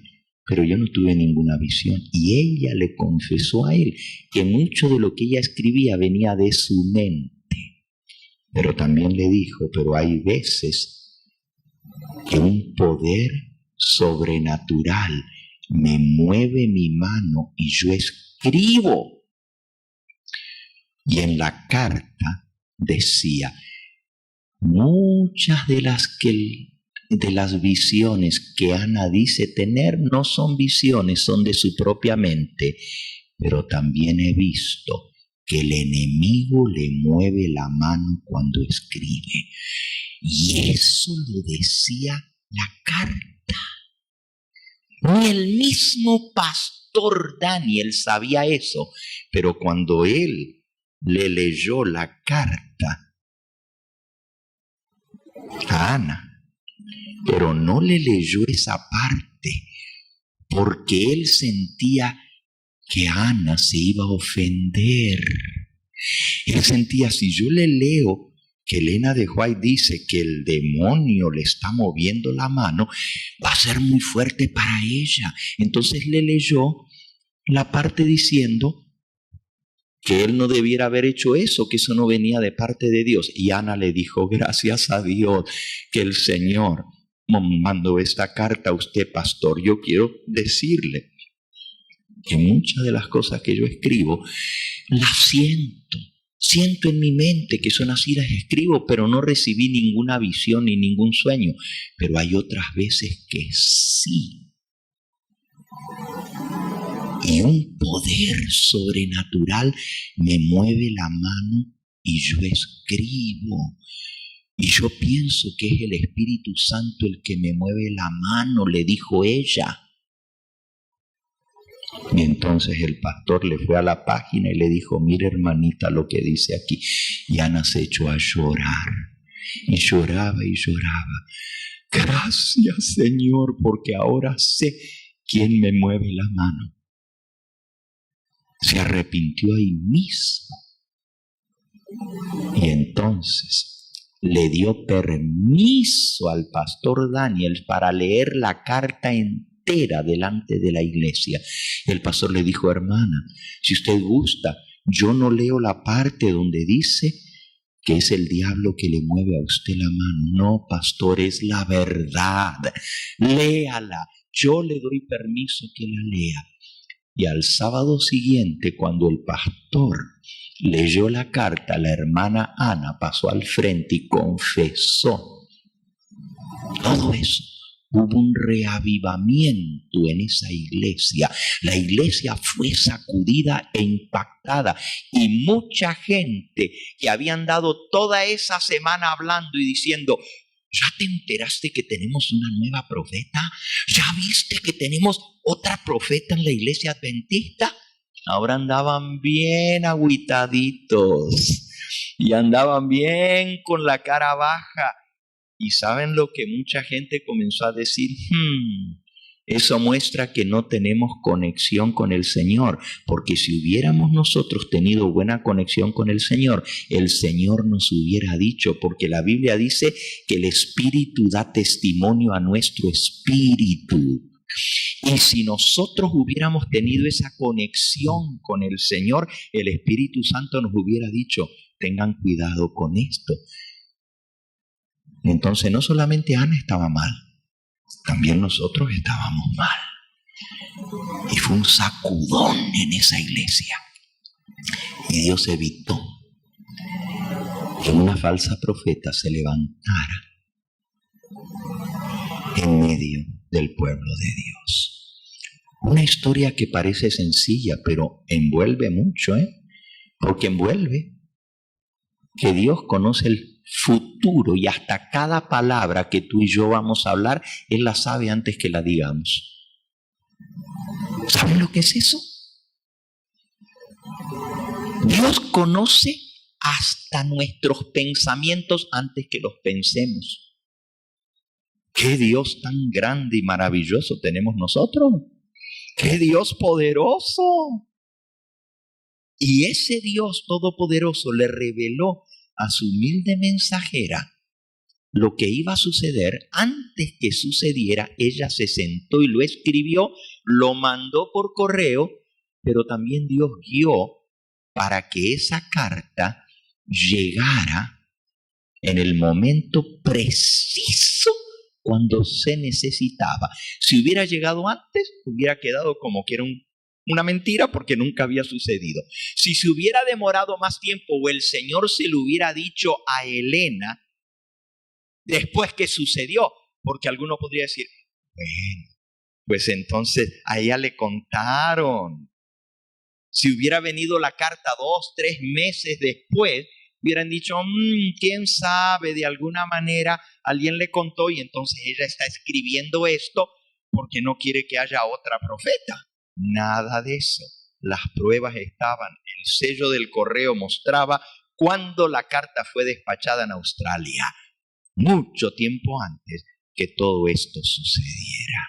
pero yo no tuve ninguna visión. Y ella le confesó a él que mucho de lo que ella escribía venía de su mente. Pero también le dijo, pero hay veces que un poder sobrenatural me mueve mi mano y yo escribo. Y en la carta decía, muchas de las visiones que Ana dice tener no son visiones, son de su propia mente, pero también he visto que el enemigo le mueve la mano cuando escribe. Y eso lo decía la carta. Ni el mismo pastor Daniel sabía eso, pero cuando él le leyó la carta a Ana, pero no le leyó esa parte, porque él sentía que Ana se iba a ofender. Él sentía, si yo le leo que Elena de White dice que el demonio le está moviendo la mano, va a ser muy fuerte para ella. Entonces le leyó la parte diciendo que él no debiera haber hecho eso, que eso no venía de parte de Dios. Y Ana le dijo, gracias a Dios que el Señor mandó esta carta a usted, pastor. Yo quiero decirle que muchas de las cosas que yo escribo las siento en mi mente que son así, las escribo, pero no recibí ninguna visión ni ningún sueño. Pero hay otras veces que sí. Y un poder sobrenatural me mueve la mano y yo escribo. Y yo pienso que es el Espíritu Santo el que me mueve la mano, le dijo ella. Y entonces el pastor le fue a la página y le dijo, mire hermanita lo que dice aquí. Y Ana se echó a llorar. Y lloraba y lloraba. Gracias Señor, porque ahora sé quién me mueve la mano. Se arrepintió ahí mismo. Y entonces le dio permiso al pastor Daniel para leer la carta entera delante de la iglesia. El pastor le dijo, hermana, si usted gusta, yo no leo la parte donde dice que es el diablo que le mueve a usted la mano. No, pastor, es la verdad. Léala. Yo le doy permiso que la lea. Y al sábado siguiente, cuando el pastor leyó la carta, la hermana Ana pasó al frente y confesó todo eso. Hubo un reavivamiento en esa iglesia. La iglesia fue sacudida e impactada. Y mucha gente que había andado toda esa semana hablando y diciendo: ¿ya te enteraste que tenemos una nueva profeta? ¿Ya viste que tenemos otra profeta en la iglesia adventista? Ahora andaban bien agüitaditos y andaban bien con la cara baja. Y ¿saben lo que mucha gente comenzó a decir? Eso muestra que no tenemos conexión con el Señor, porque si hubiéramos nosotros tenido buena conexión con el Señor nos hubiera dicho, porque la Biblia dice que el Espíritu da testimonio a nuestro espíritu. Y si nosotros hubiéramos tenido esa conexión con el Señor, el Espíritu Santo nos hubiera dicho: tengan cuidado con esto. Entonces no solamente Ana estaba mal, también nosotros estábamos mal. Y fue un sacudón en esa iglesia. Y Dios evitó que una falsa profeta se levantara en medio del pueblo de Dios. Una historia que parece sencilla, pero envuelve mucho, porque envuelve que Dios conoce el futuro y hasta cada palabra que tú y yo vamos a hablar, Él la sabe antes que la digamos. ¿Saben lo que es eso? Dios conoce hasta nuestros pensamientos antes que los pensemos. ¡Qué Dios tan grande y maravilloso tenemos nosotros! ¡Qué Dios poderoso! Y ese Dios todopoderoso le reveló a su humilde mensajera lo que iba a suceder. Antes que sucediera, ella se sentó y lo escribió, lo mandó por correo, pero también Dios guió para que esa carta llegara en el momento preciso cuando se necesitaba. Si hubiera llegado antes, hubiera quedado como que era una mentira, porque nunca había sucedido. Si se hubiera demorado más tiempo o el Señor se lo hubiera dicho a Elena después que sucedió, porque alguno podría decir: bueno, pues entonces a ella le contaron. Si hubiera venido la carta 2, 3 meses después, hubieran dicho: quién sabe, de alguna manera alguien le contó y entonces ella está escribiendo esto porque no quiere que haya otra profeta. Nada de eso. Las pruebas estaban. El sello del correo mostraba cuando la carta fue despachada en Australia, mucho tiempo antes que todo esto sucediera.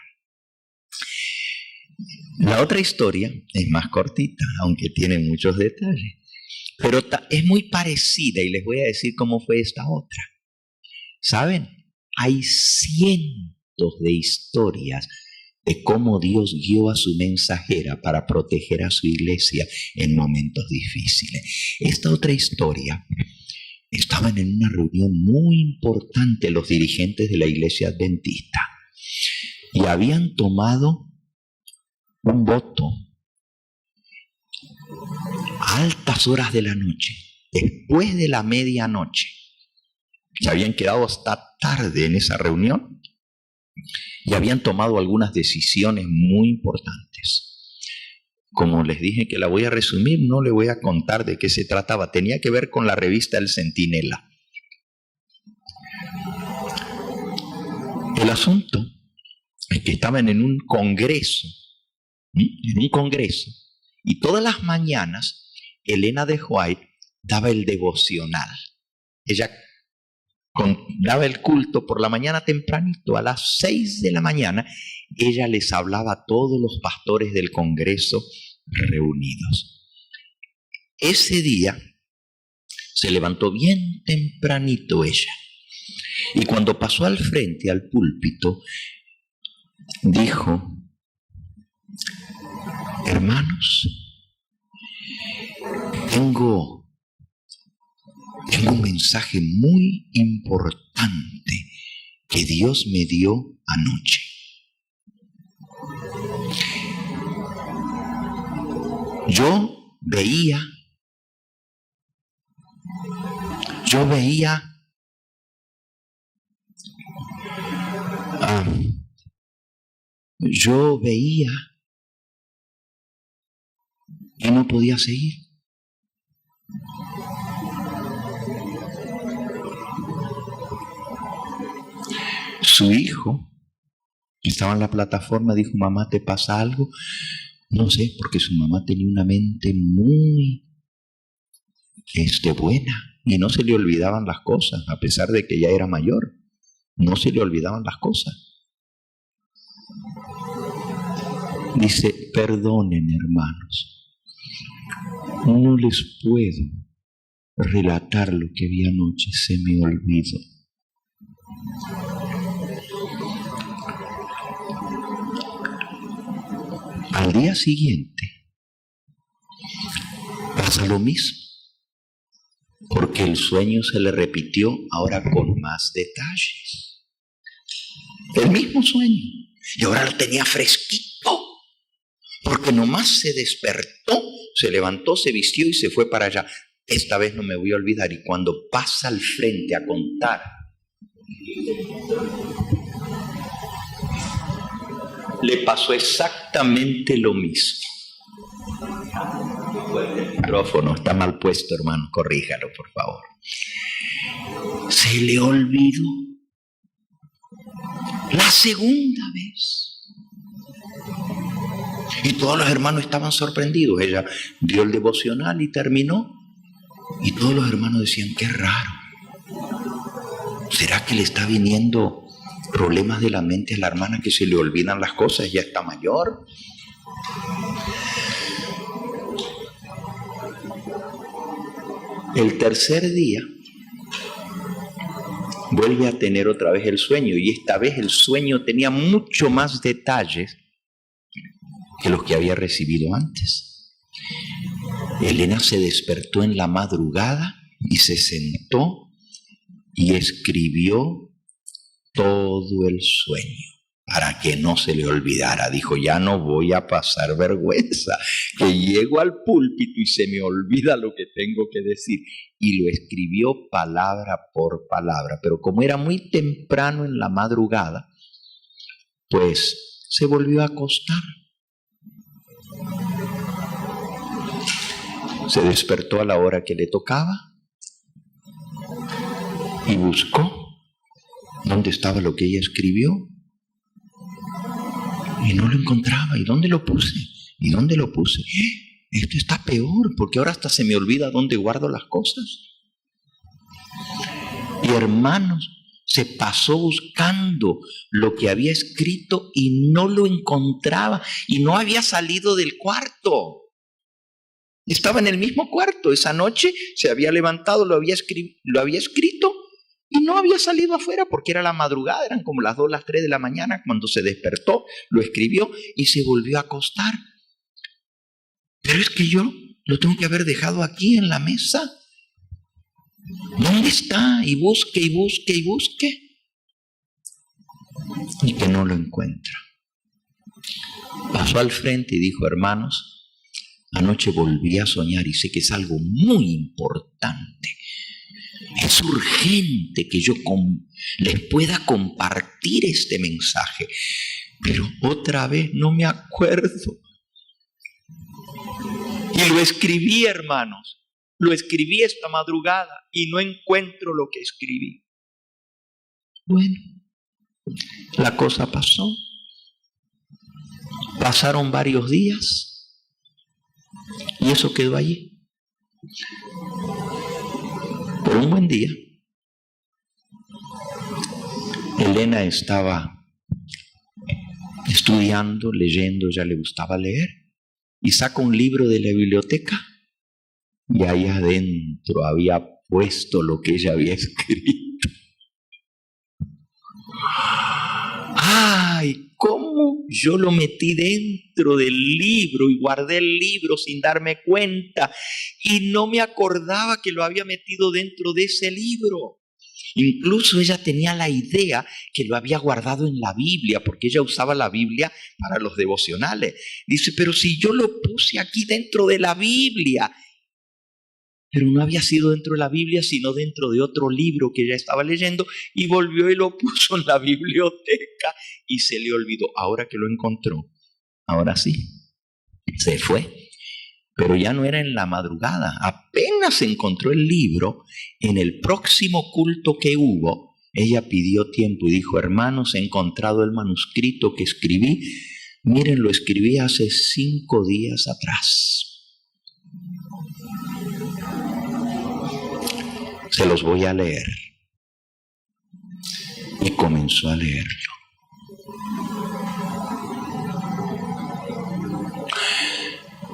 La otra historia es más cortita, aunque tiene muchos detalles, pero es muy parecida y les voy a decir cómo fue esta otra. ¿Saben? Hay cientos de historias de cómo Dios guió a su mensajera para proteger a su iglesia en momentos difíciles. Esta otra historia, estaban en una reunión muy importante los dirigentes de la iglesia adventista y habían tomado un voto a altas horas de la noche, después de la medianoche. Se habían quedado hasta tarde en esa reunión y habían tomado algunas decisiones muy importantes. Como les dije que la voy a resumir, no le voy a contar de qué se trataba. Tenía que ver con la revista El Centinela. El asunto es que estaban en un congreso, y todas las mañanas Elena de White daba el devocional. Ella daba el culto por la mañana tempranito, a las 6 de la mañana. Ella les hablaba a todos los pastores del congreso reunidos. Ese día se levantó bien tempranito ella, y cuando pasó al frente, al púlpito, dijo: hermanos, tengo un mensaje muy importante que Dios me dio anoche. Yo veía yo veía y no podía seguir. Su hijo, que estaba en la plataforma, dijo: mamá, ¿te pasa algo? No sé, porque su mamá tenía una mente muy buena y no se le olvidaban las cosas, a pesar de que ya era mayor, no se le olvidaban las cosas. Dice: perdonen, hermanos, no les puedo relatar lo que vi anoche, se me olvidó. Al día siguiente pasa lo mismo, porque el sueño se le repitió, ahora con más detalles. El mismo sueño, y ahora lo tenía fresquito, porque nomás se despertó, se levantó, se vistió y se fue para allá. Esta vez no me voy a olvidar. Y cuando pasa al frente a contar, le pasó exactamente lo mismo. El micrófono está mal puesto, hermano, corríjalo, por favor. Se le olvidó la segunda vez. Y todos los hermanos estaban sorprendidos. Ella dio el devocional y terminó. Y todos los hermanos decían: qué raro. ¿Será que le está viniendo problemas de la mente a la hermana, que se le olvidan las cosas? Ya está mayor. El tercer día vuelve a tener otra vez el sueño, y esta vez el sueño tenía mucho más detalles que los que había recibido antes. Elena se despertó en la madrugada y se sentó y escribió todo el sueño para que no se le olvidara. Dijo: ya no voy a pasar vergüenza, que llego al púlpito y se me olvida lo que tengo que decir. Y lo escribió palabra por palabra, pero como era muy temprano en la madrugada, pues se volvió a acostar. Se despertó a la hora que le tocaba y buscó dónde estaba lo que ella escribió, y no lo encontraba. ¿Y dónde lo puse? ¿Y dónde lo puse? Esto está peor, porque ahora hasta se me olvida dónde guardo las cosas. Y hermanos, se pasó buscando lo que había escrito y no lo encontraba, y no había salido del cuarto. Estaba en el mismo cuarto. Esa noche se había levantado, lo había escrito y no había salido afuera, porque era la madrugada, eran como las 2, las 3 de la mañana. Cuando se despertó, lo escribió y se volvió a acostar. Pero es que yo lo tengo que haber dejado aquí en la mesa. ¿Dónde está? Y busque, y busque, y busque. Y que no lo encuentra. Pasó al frente y dijo: hermanos, anoche volví a soñar y sé que es algo muy importante. Es urgente que yo les pueda compartir este mensaje, pero otra vez no me acuerdo. Y lo escribí, hermanos. Lo escribí esta madrugada y no encuentro lo que escribí. Bueno, la cosa pasó. Pasaron varios días y eso quedó allí. Por un buen día, Elena estaba estudiando, leyendo, ya le gustaba leer, y saca un libro de la biblioteca y ahí adentro había puesto lo que ella había escrito. ¡Ay! ¿Cómo yo lo metí dentro del libro y guardé el libro sin darme cuenta? Y no me acordaba que lo había metido dentro de ese libro. Incluso ella tenía la idea que lo había guardado en la Biblia, porque ella usaba la Biblia para los devocionales. Dice: pero si yo lo puse aquí dentro de la Biblia. pero no había sido dentro de la Biblia, sino dentro de otro libro que ella estaba leyendo, y volvió y lo puso en la biblioteca y se le olvidó. Ahora que lo encontró, ahora sí, se fue, pero ya no era en la madrugada. Apenas encontró el libro, en el próximo culto que hubo, ella pidió tiempo y dijo: hermanos, he encontrado el manuscrito que escribí. Miren, lo escribí hace 5 días atrás. Se los voy a leer. Y comenzó a leerlo.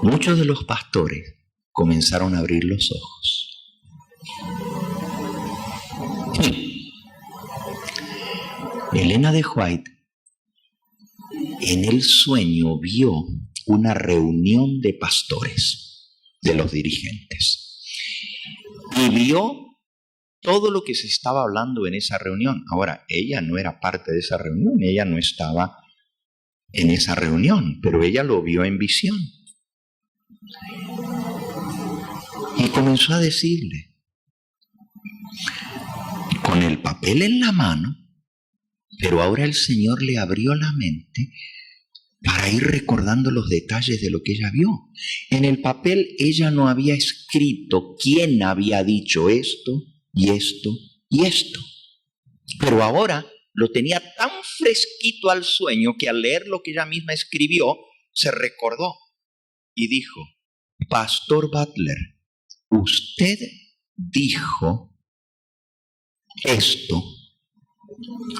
Muchos de los pastores comenzaron a abrir los ojos. Elena de White en el sueño vio una reunión de pastores, de los dirigentes, y vio todo lo que se estaba hablando en esa reunión. Ahora, ella no era parte de esa reunión, ella no estaba en esa reunión, pero ella lo vio en visión. Y comenzó a decirle, con el papel en la mano, pero ahora el Señor le abrió la mente para ir recordando los detalles de lo que ella vio. En el papel ella no había escrito quién había dicho esto y esto y esto. Pero ahora lo tenía tan fresquito al sueño que al leer lo que ella misma escribió, se recordó y dijo: Pastor Butler, usted dijo esto,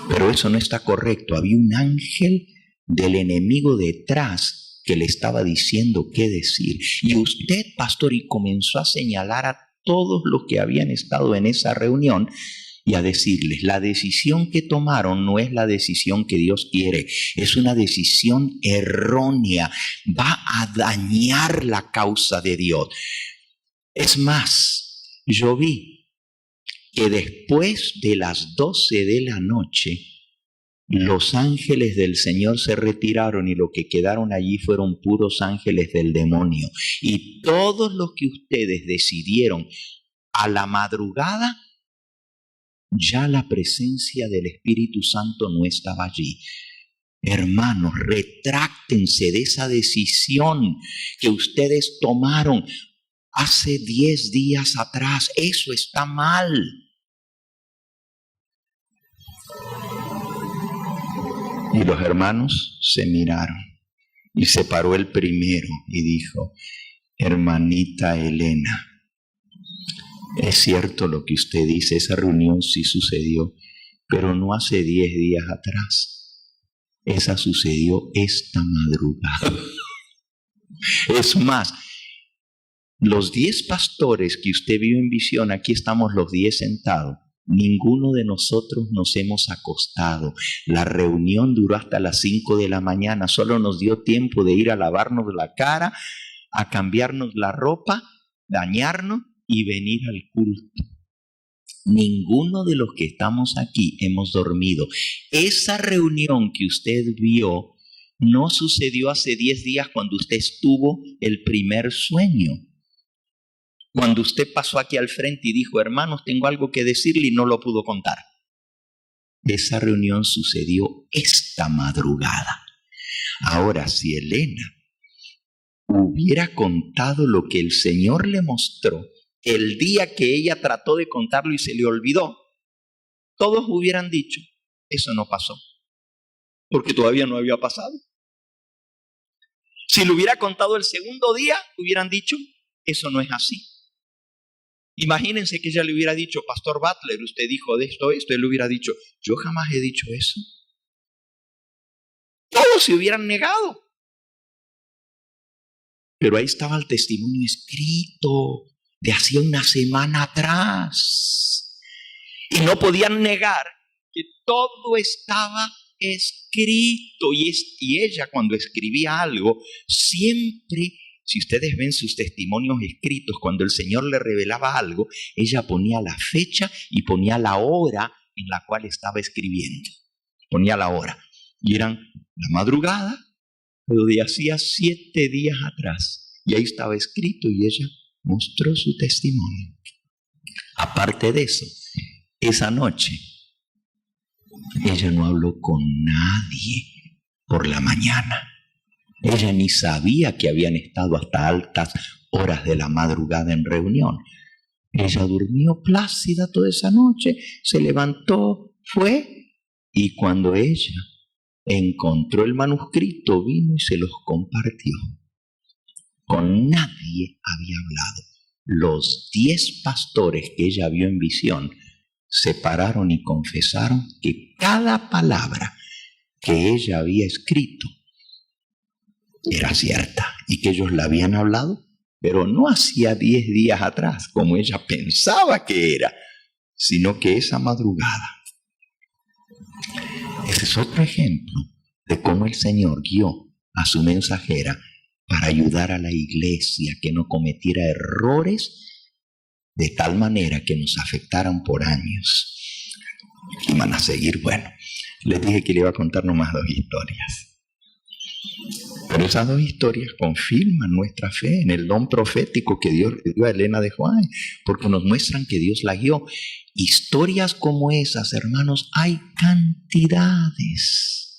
pero eso no está correcto. Había un ángel del enemigo detrás que le estaba diciendo qué decir. Y usted, pastor, y comenzó a señalar a todos los que habían estado en esa reunión y a decirles: la decisión que tomaron no es la decisión que Dios quiere, es una decisión errónea, va a dañar la causa de Dios. Es más, yo vi que después de las 12 de la noche, los ángeles del Señor se retiraron y lo que quedaron allí fueron puros ángeles del demonio. Y todos los que ustedes decidieron a la madrugada, ya la presencia del Espíritu Santo no estaba allí. Hermanos, retráctense de esa decisión que ustedes tomaron hace 10 días atrás. Eso está mal. Y los hermanos se miraron y se paró el primero y dijo: hermanita Elena, es cierto lo que usted dice, esa reunión sí sucedió, pero no hace 10 días atrás. Esa sucedió esta madrugada. Es más, los 10 pastores que usted vio en visión, aquí estamos los 10 sentados. Ninguno de nosotros nos hemos acostado. La reunión duró hasta las 5 de la mañana. Solo nos dio tiempo de ir a lavarnos la cara, a cambiarnos la ropa, bañarnos y venir al culto. Ninguno de los que estamos aquí hemos dormido. Esa reunión que usted vio no sucedió hace 10 días cuando usted estuvo el primer sueño. Cuando usted pasó aquí al frente y dijo: hermanos, tengo algo que decirle, y no lo pudo contar. Esa reunión sucedió esta madrugada. Ahora, si Elena hubiera contado lo que el Señor le mostró el día que ella trató de contarlo y se le olvidó, todos hubieran dicho: eso no pasó, porque todavía no había pasado. Si lo hubiera contado el segundo día, hubieran dicho: eso no es así. Imagínense que ella le hubiera dicho: Pastor Butler, usted dijo de esto, él le hubiera dicho: yo jamás he dicho eso. Todos se hubieran negado. Pero ahí estaba el testimonio escrito de hacía una semana atrás. Y no podían negar que todo estaba escrito. Y ella, cuando escribía algo, siempre, si ustedes ven sus testimonios escritos, cuando el Señor le revelaba algo, ella ponía la fecha y ponía la hora en la cual estaba escribiendo. Ponía la hora. Y eran la madrugada, pero de hacía 7 días atrás. Y ahí estaba escrito y ella mostró su testimonio. Aparte de eso, esa noche, ella no habló con nadie por la mañana. Ella ni sabía que habían estado hasta altas horas de la madrugada en reunión. Ella durmió plácida toda esa noche, se levantó, fue, y cuando ella encontró el manuscrito, vino y se los compartió. Con nadie había hablado. Los 10 pastores que ella vio en visión se pararon y confesaron que cada palabra que ella había escrito era cierta y que ellos la habían hablado, pero no hacía 10 días atrás, como ella pensaba que era, sino que esa madrugada. Ese es otro ejemplo de cómo el Señor guió a su mensajera para ayudar a la iglesia que no cometiera errores de tal manera que nos afectaran por años. Y van a seguir, bueno, les dije que le iba a contar nomás 2 historias. Pero esas 2 historias confirman nuestra fe en el don profético que Dios le dio a Elena de White, porque nos muestran que Dios la guió. Historias como esas, hermanos, hay cantidades,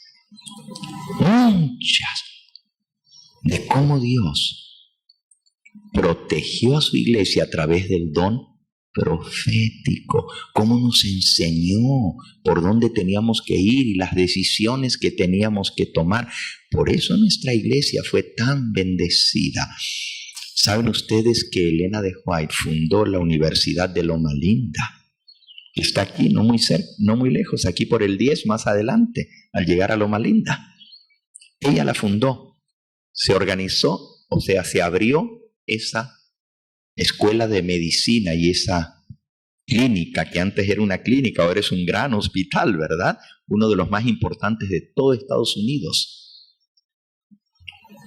muchas, de cómo Dios protegió a su iglesia a través del don profético, cómo nos enseñó por dónde teníamos que ir y las decisiones que teníamos que tomar. Por eso nuestra iglesia fue tan bendecida. ¿Saben ustedes que Elena de White fundó la Universidad de Loma Linda? Está aquí, no muy lejos, aquí por el 10 más adelante, al llegar a Loma Linda. Ella la fundó, se organizó, o sea, se abrió esa escuela de medicina y esa clínica, que antes era una clínica, ahora es un gran hospital, ¿verdad? Uno de los más importantes de todo Estados Unidos.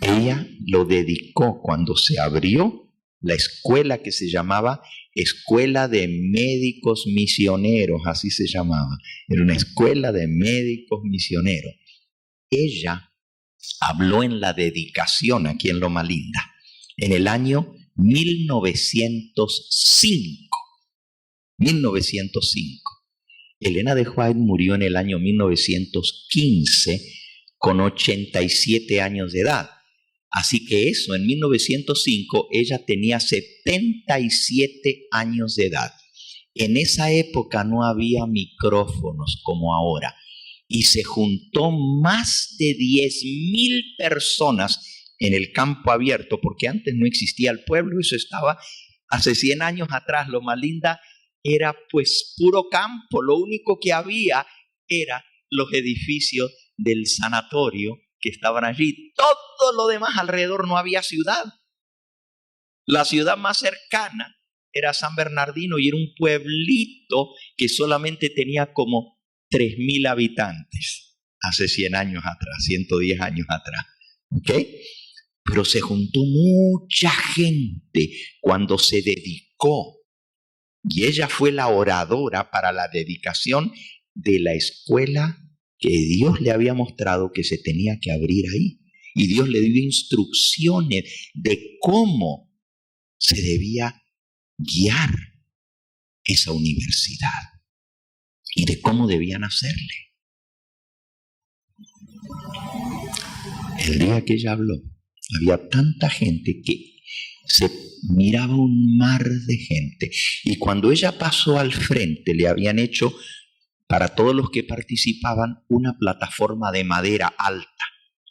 Ella lo dedicó cuando se abrió la escuela que se llamaba Escuela de Médicos Misioneros, así se llamaba. Era una escuela de médicos misioneros. Ella habló en la dedicación aquí en Loma Linda, en el año 1905. Elena de White murió en el año 1915 con 87 años de edad. Así que eso, en 1905, ella tenía 77 años de edad. En esa época no había micrófonos como ahora. Y se juntó más de 10,000 personas en el campo abierto, porque antes no existía el pueblo, eso estaba hace 100 años atrás. Loma Linda era pues puro campo, lo único que había era los edificios del sanatorio que estaban allí. Todo lo demás alrededor, no había ciudad. La ciudad más cercana era San Bernardino y era un pueblito que solamente tenía como 3,000 habitantes hace 100 años atrás, 110 años atrás. ¿Ok? Pero se juntó mucha gente cuando se dedicó. Y ella fue la oradora para la dedicación de la escuela que Dios le había mostrado que se tenía que abrir ahí. Y Dios le dio instrucciones de cómo se debía guiar esa universidad y de cómo debían hacerle. El día que ella habló, había tanta gente que se miraba un mar de gente. Y cuando ella pasó al frente, le habían hecho para todos los que participaban una plataforma de madera alta,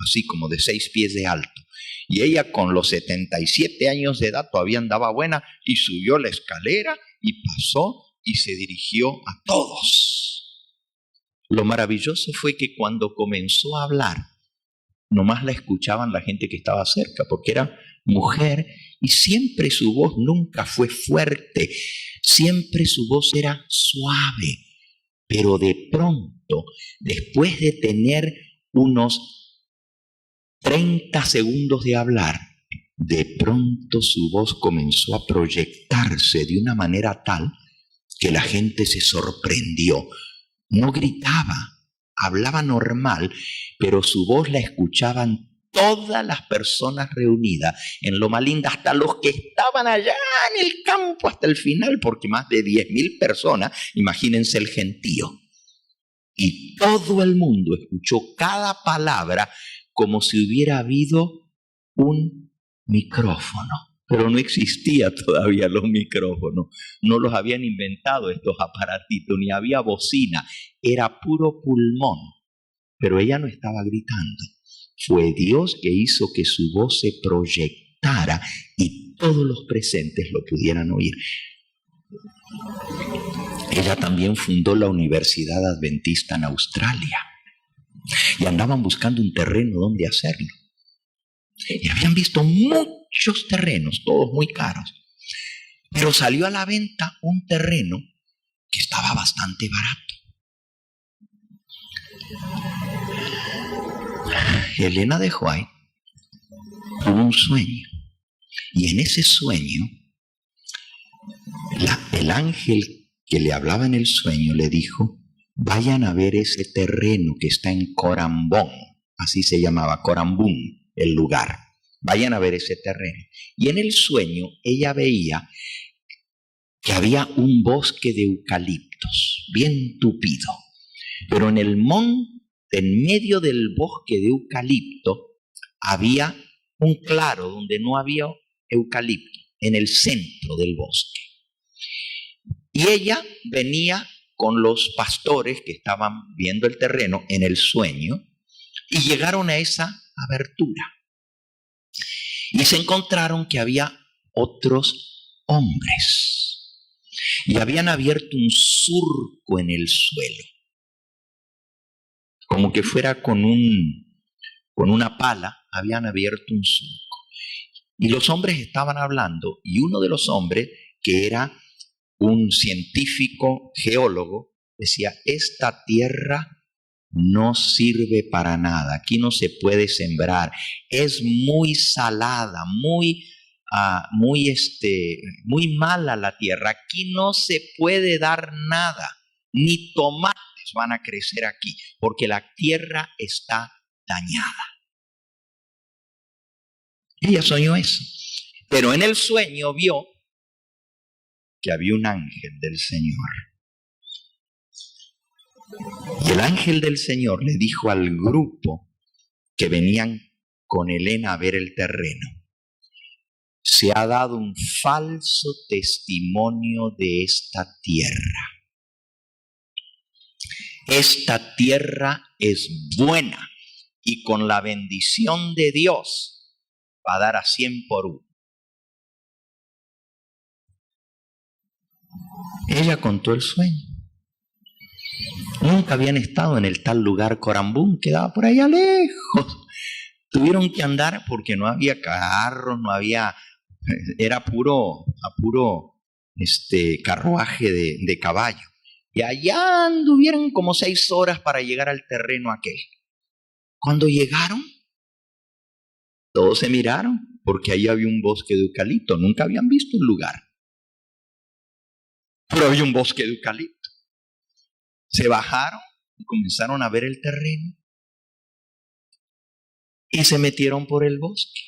así como de 6 pies de alto. Y ella con los 77 años de edad todavía andaba buena y subió la escalera y pasó y se dirigió a todos. Lo maravilloso fue que cuando comenzó a hablar, nomás la escuchaban la gente que estaba cerca, porque era mujer y siempre su voz nunca fue fuerte, siempre su voz era suave. Pero de pronto, después de tener unos 30 segundos de hablar, de pronto su voz comenzó a proyectarse de una manera tal que la gente se sorprendió. No gritaba, hablaba normal, pero su voz la escuchaban todas las personas reunidas en Loma Linda, hasta los que estaban allá en el campo hasta el final, porque más de 10.000 personas, imagínense el gentío. Y todo el mundo escuchó cada palabra como si hubiera habido un micrófono. Pero no existía todavía los micrófonos, no los habían inventado estos aparatitos, ni había bocina, era puro pulmón. Pero ella no estaba gritando. Fue Dios que hizo que su voz se proyectara y todos los presentes lo pudieran oír. Ella también fundó la Universidad Adventista en Australia y andaban buscando un terreno donde hacerlo. Y habían visto muchos terrenos, todos muy caros, pero salió a la venta un terreno que estaba bastante barato. Elena de White tuvo un sueño y en ese sueño el ángel que le hablaba en el sueño le dijo: vayan a ver ese terreno que está en Corambón, así se llamaba, Corambún, el lugar. Vayan a ver ese terreno. Y en el sueño ella veía que había un bosque de eucaliptos bien tupido, pero en el monte, en medio del bosque de eucalipto, había un claro donde no había eucalipto, en el centro del bosque. Y ella venía con los pastores que estaban viendo el terreno en el sueño y llegaron a esa abertura. Y se encontraron que había otros hombres y habían abierto un surco en el suelo, como que fuera con una pala, habían abierto un surco. Y los hombres estaban hablando, y uno de los hombres, que era un científico geólogo, decía: esta tierra no sirve para nada, aquí no se puede sembrar, es muy salada, muy mala la tierra, aquí no se puede dar nada, ni tomates van a crecer aquí, porque la tierra está dañada. Ella soñó eso, pero en el sueño vio que había un ángel del Señor. Y el ángel del Señor le dijo al grupo que venían con Elena a ver el terreno: se ha dado un falso testimonio de esta tierra. Esta tierra es buena y con la bendición de Dios va a dar a 100 por 1. Ella contó el sueño. Nunca habían estado en el tal lugar Corambún, quedaba por allá lejos. Tuvieron que andar porque no había carros, no había, era puro carruaje de caballo. Y allá anduvieron como 6 horas para llegar al terreno aquel. Cuando llegaron, todos se miraron porque ahí había un bosque de eucalipto. Nunca habían visto un lugar, pero había un bosque de eucalipto. Se bajaron y comenzaron a ver el terreno y se metieron por el bosque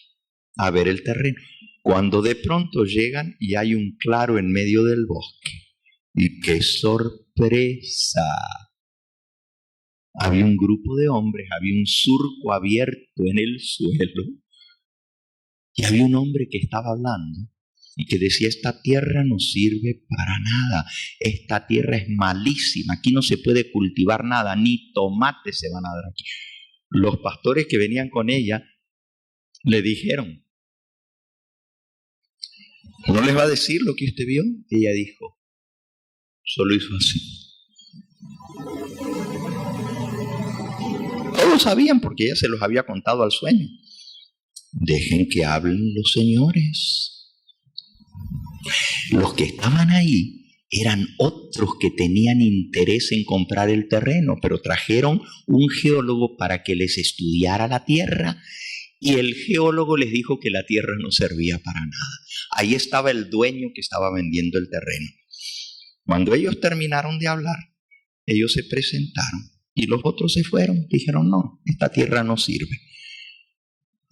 a ver el terreno. Cuando de pronto llegan y hay un claro en medio del bosque. Y ¡qué sorpresa! Había un grupo de hombres, había un surco abierto en el suelo y había un hombre que estaba hablando y que decía: esta tierra no sirve para nada, esta tierra es malísima, aquí no se puede cultivar nada, ni tomates se van a dar aquí. Los pastores que venían con ella le dijeron: ¿no les va a decir lo que usted vio? Y ella dijo: solo hizo así. Todos sabían porque ella se los había contado al sueño. Dejen que hablen los señores. Los que estaban ahí eran otros que tenían interés en comprar el terreno, pero trajeron un geólogo para que les estudiara la tierra y el geólogo les dijo que la tierra no servía para nada. Ahí estaba el dueño que estaba vendiendo el terreno. Cuando ellos terminaron de hablar, ellos se presentaron. Y los otros se fueron, dijeron: no, esta tierra no sirve. Pero ella soñó eso. Pero en el sueño vio que había un ángel del Señor. Y el ángel del Señor le dijo: vayan a ver ese terreno. Se ha dado un falso testimonio de esta tierra. Esta tierra es buena y con la bendición de Dios va a dar a 100 por 1. Ella contó el sueño. Todos sabían porque ella se los había contado al sueño.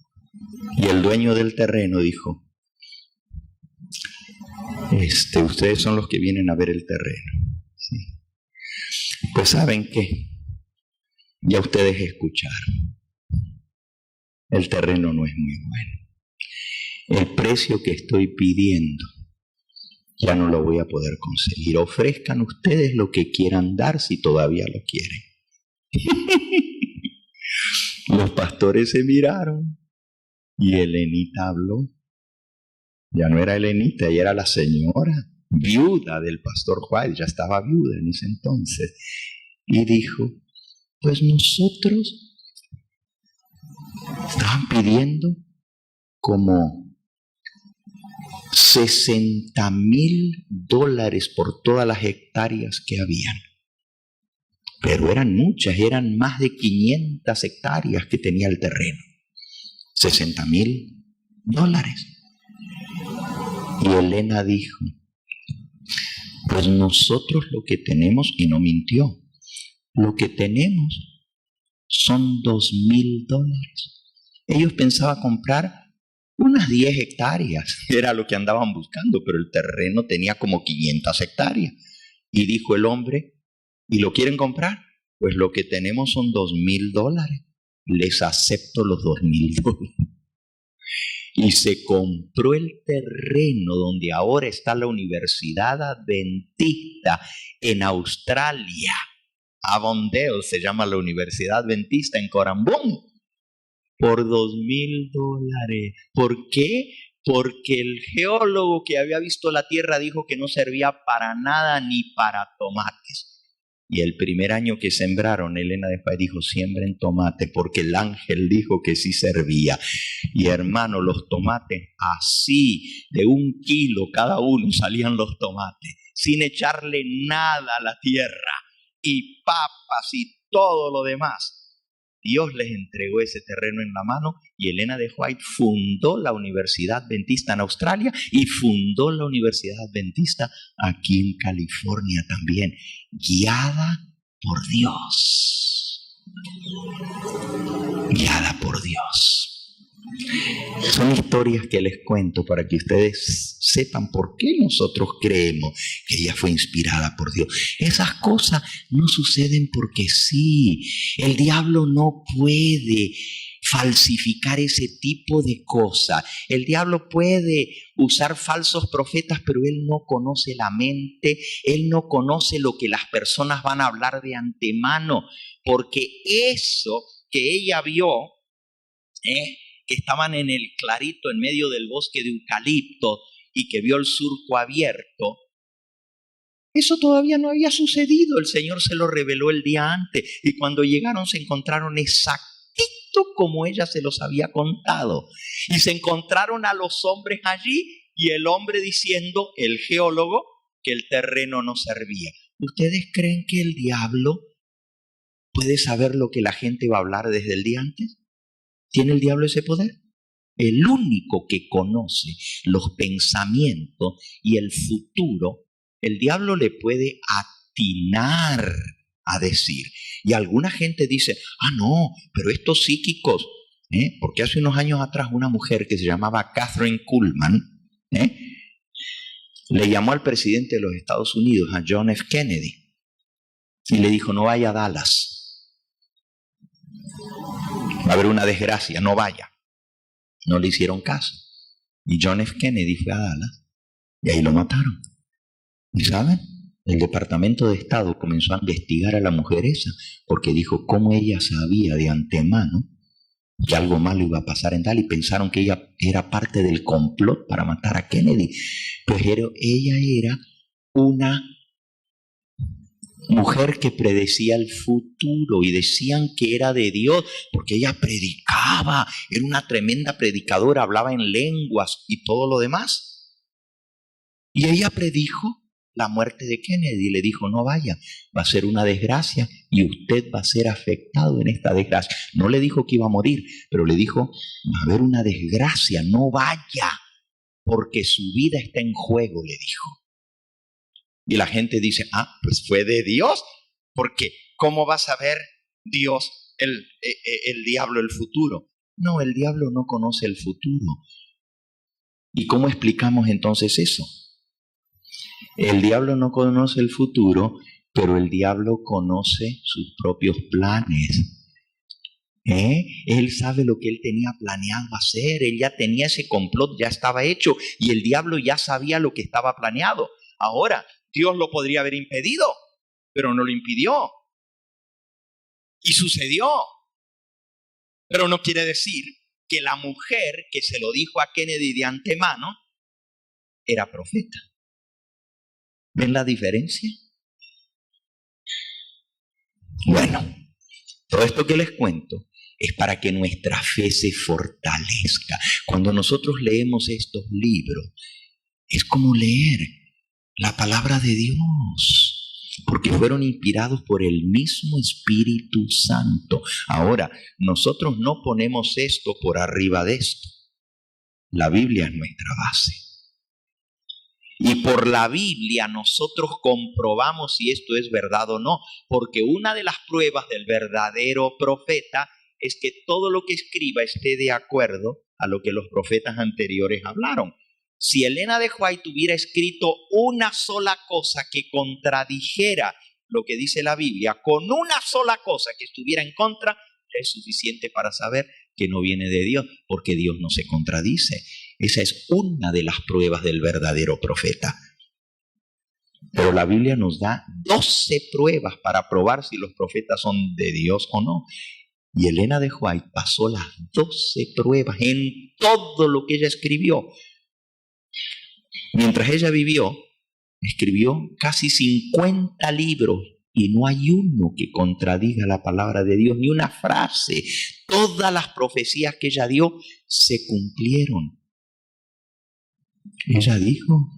Y el dueño del terreno dijo, ustedes son los que vienen a ver el terreno. ¿Sí? Pues ¿saben qué? Ya ustedes escucharon. El terreno no es muy bueno. El precio que estoy pidiendo ya no lo voy a poder conseguir. Ofrezcan ustedes lo que quieran dar si todavía lo quieren. Los pastores se miraron y Helenita habló. Ya no era Helenita, ella era la señora viuda del pastor White, ya estaba viuda en ese entonces. Y dijo, pues nosotros estaban pidiendo como $60,000 por todas las hectáreas que habían. Pero eran muchas, eran más de 500 hectáreas que tenía el terreno. $60,000. Y Elena dijo, pues nosotros lo que tenemos, y no mintió, lo que tenemos son $2,000. Ellos pensaban comprar unas 10 hectáreas, era lo que andaban buscando, pero el terreno tenía como 500 hectáreas. Y dijo el hombre, ¿y lo quieren comprar? Pues lo que tenemos son $2,000. Les acepto los $2,000. Y se compró el terreno donde ahora está la Universidad Adventista en Australia. Avondale se llama la Universidad Adventista en Corambón. Por $2,000. ¿Por qué? Porque el geólogo que había visto la tierra dijo que no servía para nada ni para tomates. Y el primer año que sembraron, Elena después dijo, siembren tomate, porque el ángel dijo que sí servía. Y hermano, los tomates así, de 1 kilo cada uno salían los tomates, sin echarle nada a la tierra, y papas y todo lo demás. Dios les entregó ese terreno en la mano y Elena de White fundó la Universidad Adventista en Australia y fundó la Universidad Adventista aquí en California también, guiada por Dios. Guiada por Dios. Son historias que les cuento para que ustedes sepan por qué nosotros creemos que ella fue inspirada por Dios. Esas cosas no suceden porque sí. El diablo no puede falsificar ese tipo de cosas. El diablo puede usar falsos profetas, pero él no conoce la mente, él no conoce lo que las personas van a hablar de antemano, porque eso que ella vio, que estaban en el clarito en medio del bosque de eucalipto y que vio el surco abierto, eso todavía no había sucedido. El Señor se lo reveló el día antes y cuando llegaron se encontraron exactito como ella se los había contado. Y se encontraron a los hombres allí y el hombre diciendo, el geólogo, que el terreno no servía. ¿Ustedes creen que el diablo puede saber lo que la gente va a hablar desde el día antes? ¿Tiene el diablo ese poder? El único que conoce los pensamientos y el futuro, el diablo le puede atinar a decir. Y alguna gente dice, no, pero estos psíquicos, porque hace unos años atrás una mujer que se llamaba Catherine Kuhlman, le llamó al presidente de los Estados Unidos, a John F. Kennedy, y le dijo, no vaya a Dallas. Va a haber una desgracia, no vaya. No le hicieron caso. Y John F. Kennedy fue a Dallas y ahí lo mataron. ¿Y saben? El Departamento de Estado comenzó a investigar a la mujer esa porque dijo cómo ella sabía de antemano que algo malo iba a pasar en Dallas y pensaron que ella era parte del complot para matar a Kennedy. Pues ella era una mujer que predecía el futuro y decían que era de Dios porque ella predicaba, era una tremenda predicadora, hablaba en lenguas y todo lo demás. Y ella predijo la muerte de Kennedy y le dijo, no vaya, va a ser una desgracia y usted va a ser afectado en esta desgracia. No le dijo que iba a morir, pero le dijo, va a haber una desgracia, no vaya, porque su vida está en juego, le dijo. Y la gente dice, pues fue de Dios, porque ¿cómo va a saber Dios, el diablo, el futuro? No, el diablo no conoce el futuro. ¿Y cómo explicamos entonces eso? El diablo no conoce el futuro, pero el diablo conoce sus propios planes. Él sabe lo que él tenía planeado hacer. Él ya tenía ese complot, ya estaba hecho, y el diablo ya sabía lo que estaba planeado. Ahora, Dios lo podría haber impedido, pero no lo impidió. Y sucedió. Pero no quiere decir que la mujer que se lo dijo a Kennedy de antemano era profeta. ¿Ven la diferencia? Bueno, todo esto que les cuento es para que nuestra fe se fortalezca. Cuando nosotros leemos estos libros, es como leer la palabra de Dios, porque fueron inspirados por el mismo Espíritu Santo. Ahora, nosotros no ponemos esto por arriba de esto. La Biblia es nuestra base. Y por la Biblia nosotros comprobamos si esto es verdad o no, porque una de las pruebas del verdadero profeta es que todo lo que escriba esté de acuerdo a lo que los profetas anteriores hablaron. Si Elena de White hubiera escrito una sola cosa que contradijera lo que dice la Biblia, con una sola cosa que estuviera en contra, es suficiente para saber que no viene de Dios, porque Dios no se contradice. Esa es una de las pruebas del verdadero profeta. Pero la Biblia nos da 12 pruebas para probar si los profetas son de Dios o no. Y Elena de White pasó las 12 pruebas en todo lo que ella escribió. Mientras ella vivió, escribió casi 50 libros y no hay uno que contradiga la palabra de Dios, ni una frase. Todas las profecías que ella dio se cumplieron. Ella dijo,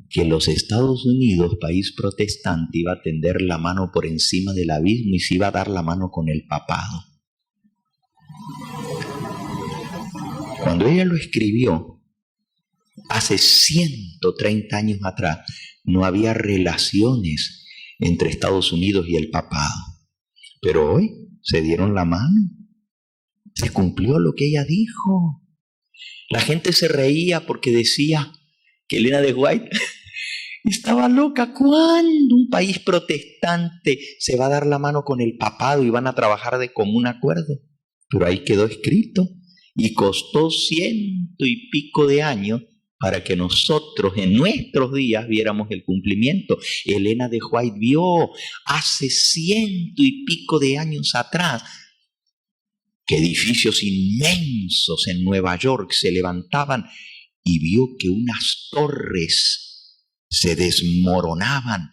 que los Estados Unidos, país protestante, iba a tender la mano por encima del abismo y se iba a dar la mano con el papado. Cuando ella lo escribió, hace 130 años atrás, no había relaciones entre Estados Unidos y el papado. Pero hoy se dieron la mano. Se cumplió lo que ella dijo. La gente se reía porque decía que Elena de White estaba loca. ¿Cuándo un país protestante se va a dar la mano con el papado y van a trabajar de común acuerdo? Pero ahí quedó escrito y costó 100 y pico de años para que nosotros en nuestros días viéramos el cumplimiento. Elena de White vio hace 100 y pico de años atrás que edificios inmensos en Nueva York se levantaban y vio que unas torres se desmoronaban,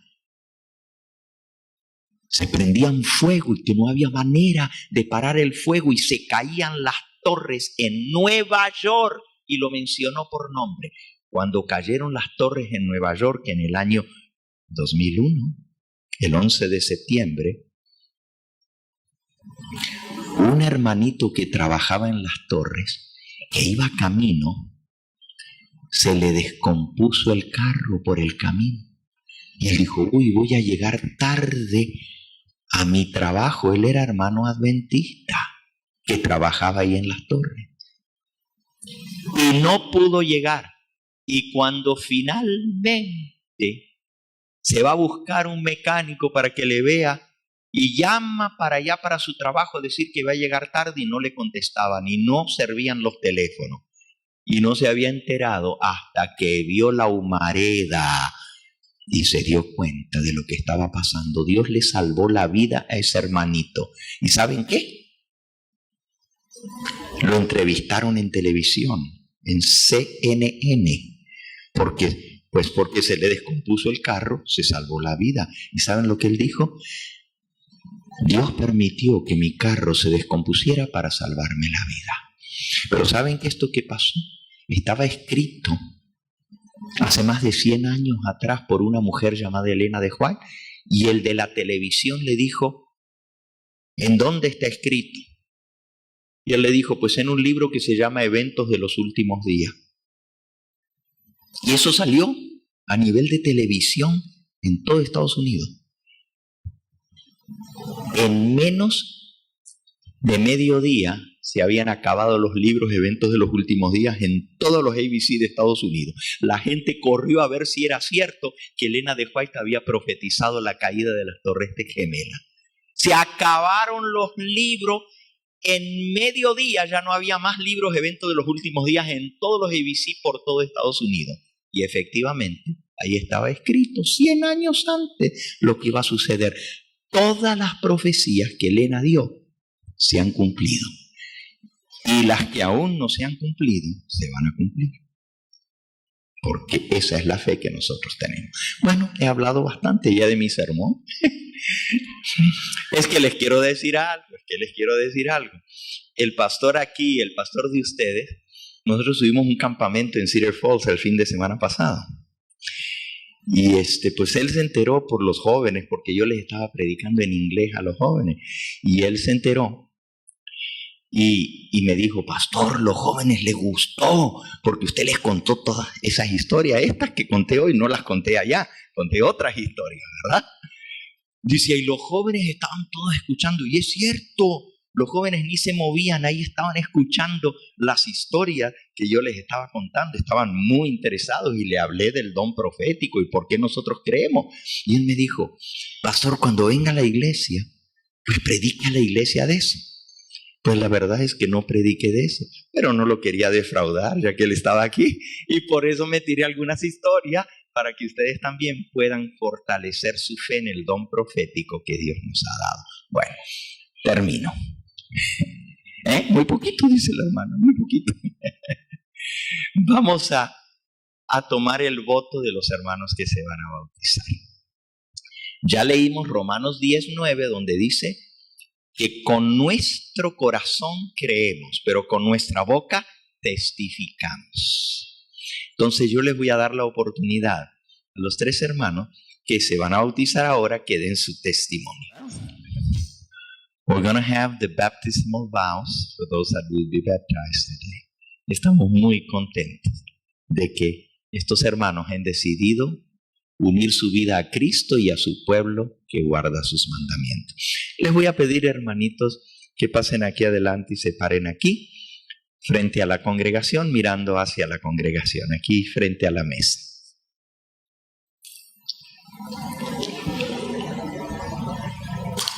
se prendían fuego y que no había manera de parar el fuego y se caían las torres en Nueva York, y lo mencionó por nombre. Cuando cayeron las torres en Nueva York en el año 2001, el 11 de septiembre, un hermanito que trabajaba en las torres, que iba camino, se le descompuso el carro por el camino. Y él dijo, voy a llegar tarde a mi trabajo. Él era hermano adventista que trabajaba ahí en las torres. Y no pudo llegar. Y cuando finalmente se va a buscar un mecánico para que le vea, y llama para allá para su trabajo a decir que va a llegar tarde, y no le contestaban y no servían los teléfonos. Y no se había enterado hasta que vio la humareda y se dio cuenta de lo que estaba pasando. Dios le salvó la vida a ese hermanito. ¿Y saben qué? Lo entrevistaron en televisión, en CNN, porque se le descompuso el carro, se salvó la vida. ¿Y saben lo que él dijo? Dios permitió que mi carro se descompusiera para salvarme la vida. Pero ¿saben que esto que pasó? Estaba escrito hace más de 100 años atrás por una mujer llamada Elena de White, y el de la televisión le dijo, ¿en dónde está escrito? Y él le dijo, pues en un libro que se llama Eventos de los Últimos Días. Y eso salió a nivel de televisión en todo Estados Unidos. En menos de mediodía se habían acabado los libros eventos de los últimos días en todos los ABC de Estados Unidos. La gente corrió a ver si era cierto que Elena de White había profetizado la caída de las Torres Gemelas. Se acabaron los libros. En mediodía ya no había más libros eventos de los últimos días en todos los ABC por todo Estados Unidos. Y efectivamente, ahí estaba escrito 100 años antes lo que iba a suceder. Todas las profecías que Elena dio se han cumplido. Y las que aún no se han cumplido, se van a cumplir. Porque esa es la fe que nosotros tenemos. Bueno, he hablado bastante ya de mi sermón. Es que les quiero decir algo, El pastor aquí, el pastor de ustedes, nosotros tuvimos un campamento en Cedar Falls el fin de semana pasado. Y pues él se enteró por los jóvenes, porque yo les estaba predicando en inglés a los jóvenes. Y él se enteró y me dijo: pastor, los jóvenes les gustó, porque usted les contó todas esas historias. Estas que conté hoy no las conté allá, conté otras historias, ¿verdad? Dice, y los jóvenes estaban todos escuchando. Y es cierto, los jóvenes ni se movían, ahí estaban escuchando las historias que yo les estaba contando. Estaban muy interesados y le hablé del don profético y por qué nosotros creemos. Y él me dijo: pastor, cuando venga a la iglesia, pues predique a la iglesia de eso. Pues la verdad es que no prediqué de eso, pero no lo quería defraudar ya que él estaba aquí. Y por eso me tiré algunas historias para que ustedes también puedan fortalecer su fe en el don profético que Dios nos ha dado. Bueno, termino. Muy poquito, dice la hermana, muy poquito. Vamos a tomar el voto de los hermanos que se van a bautizar. Ya leímos Romanos 10:9, donde dice que con nuestro corazón creemos, pero con nuestra boca testificamos. Entonces yo les voy a dar la oportunidad a los 3 hermanos que se van a bautizar ahora que den su testimonio. We're going to have the baptismal vows for those that will be baptized today. Estamos muy contentos de que estos hermanos han decidido unir su vida a Cristo y a su pueblo que guarda sus mandamientos. Les voy a pedir, hermanitos, que pasen aquí adelante y se paren aquí, frente a la congregación, mirando hacia la congregación, aquí frente a la mesa.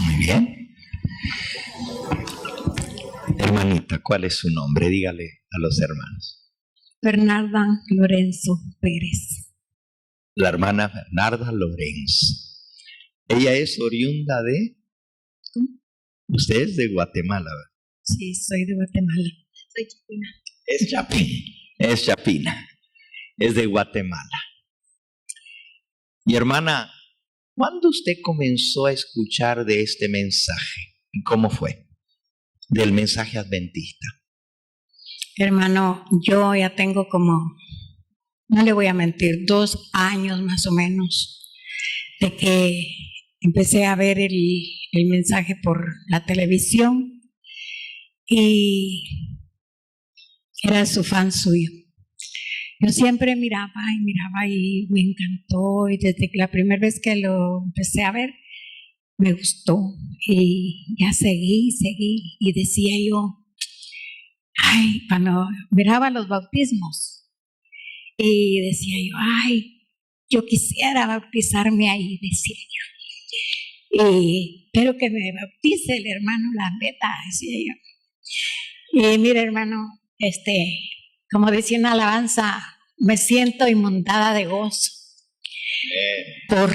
Muy bien. Hermanita, ¿cuál es su nombre? Dígale a los hermanos. Bernarda Lorenzo Pérez. La hermana Bernarda Lorenzo. Ella es oriunda de... Usted es de Guatemala, ¿verdad? Sí, soy de Guatemala. Soy chapina. Es chapina. Es de Guatemala. Y hermana, ¿cuándo usted comenzó a escuchar de este mensaje? ¿Cómo fue? Del mensaje adventista. Hermano, yo ya tengo como, no le voy a mentir, 2 años más o menos de que empecé a ver el mensaje por la televisión y era su fan suyo. Yo siempre miraba y me encantó, y desde que la primera vez que lo empecé a ver me gustó y ya seguí y decía yo, ay, cuando miraba los bautismos y decía yo, ay, yo quisiera bautizarme ahí, decía yo, pero que me bautice el hermano Landeta, decía yo. Y mire, hermano, como decía una alabanza, me siento inundada de gozo por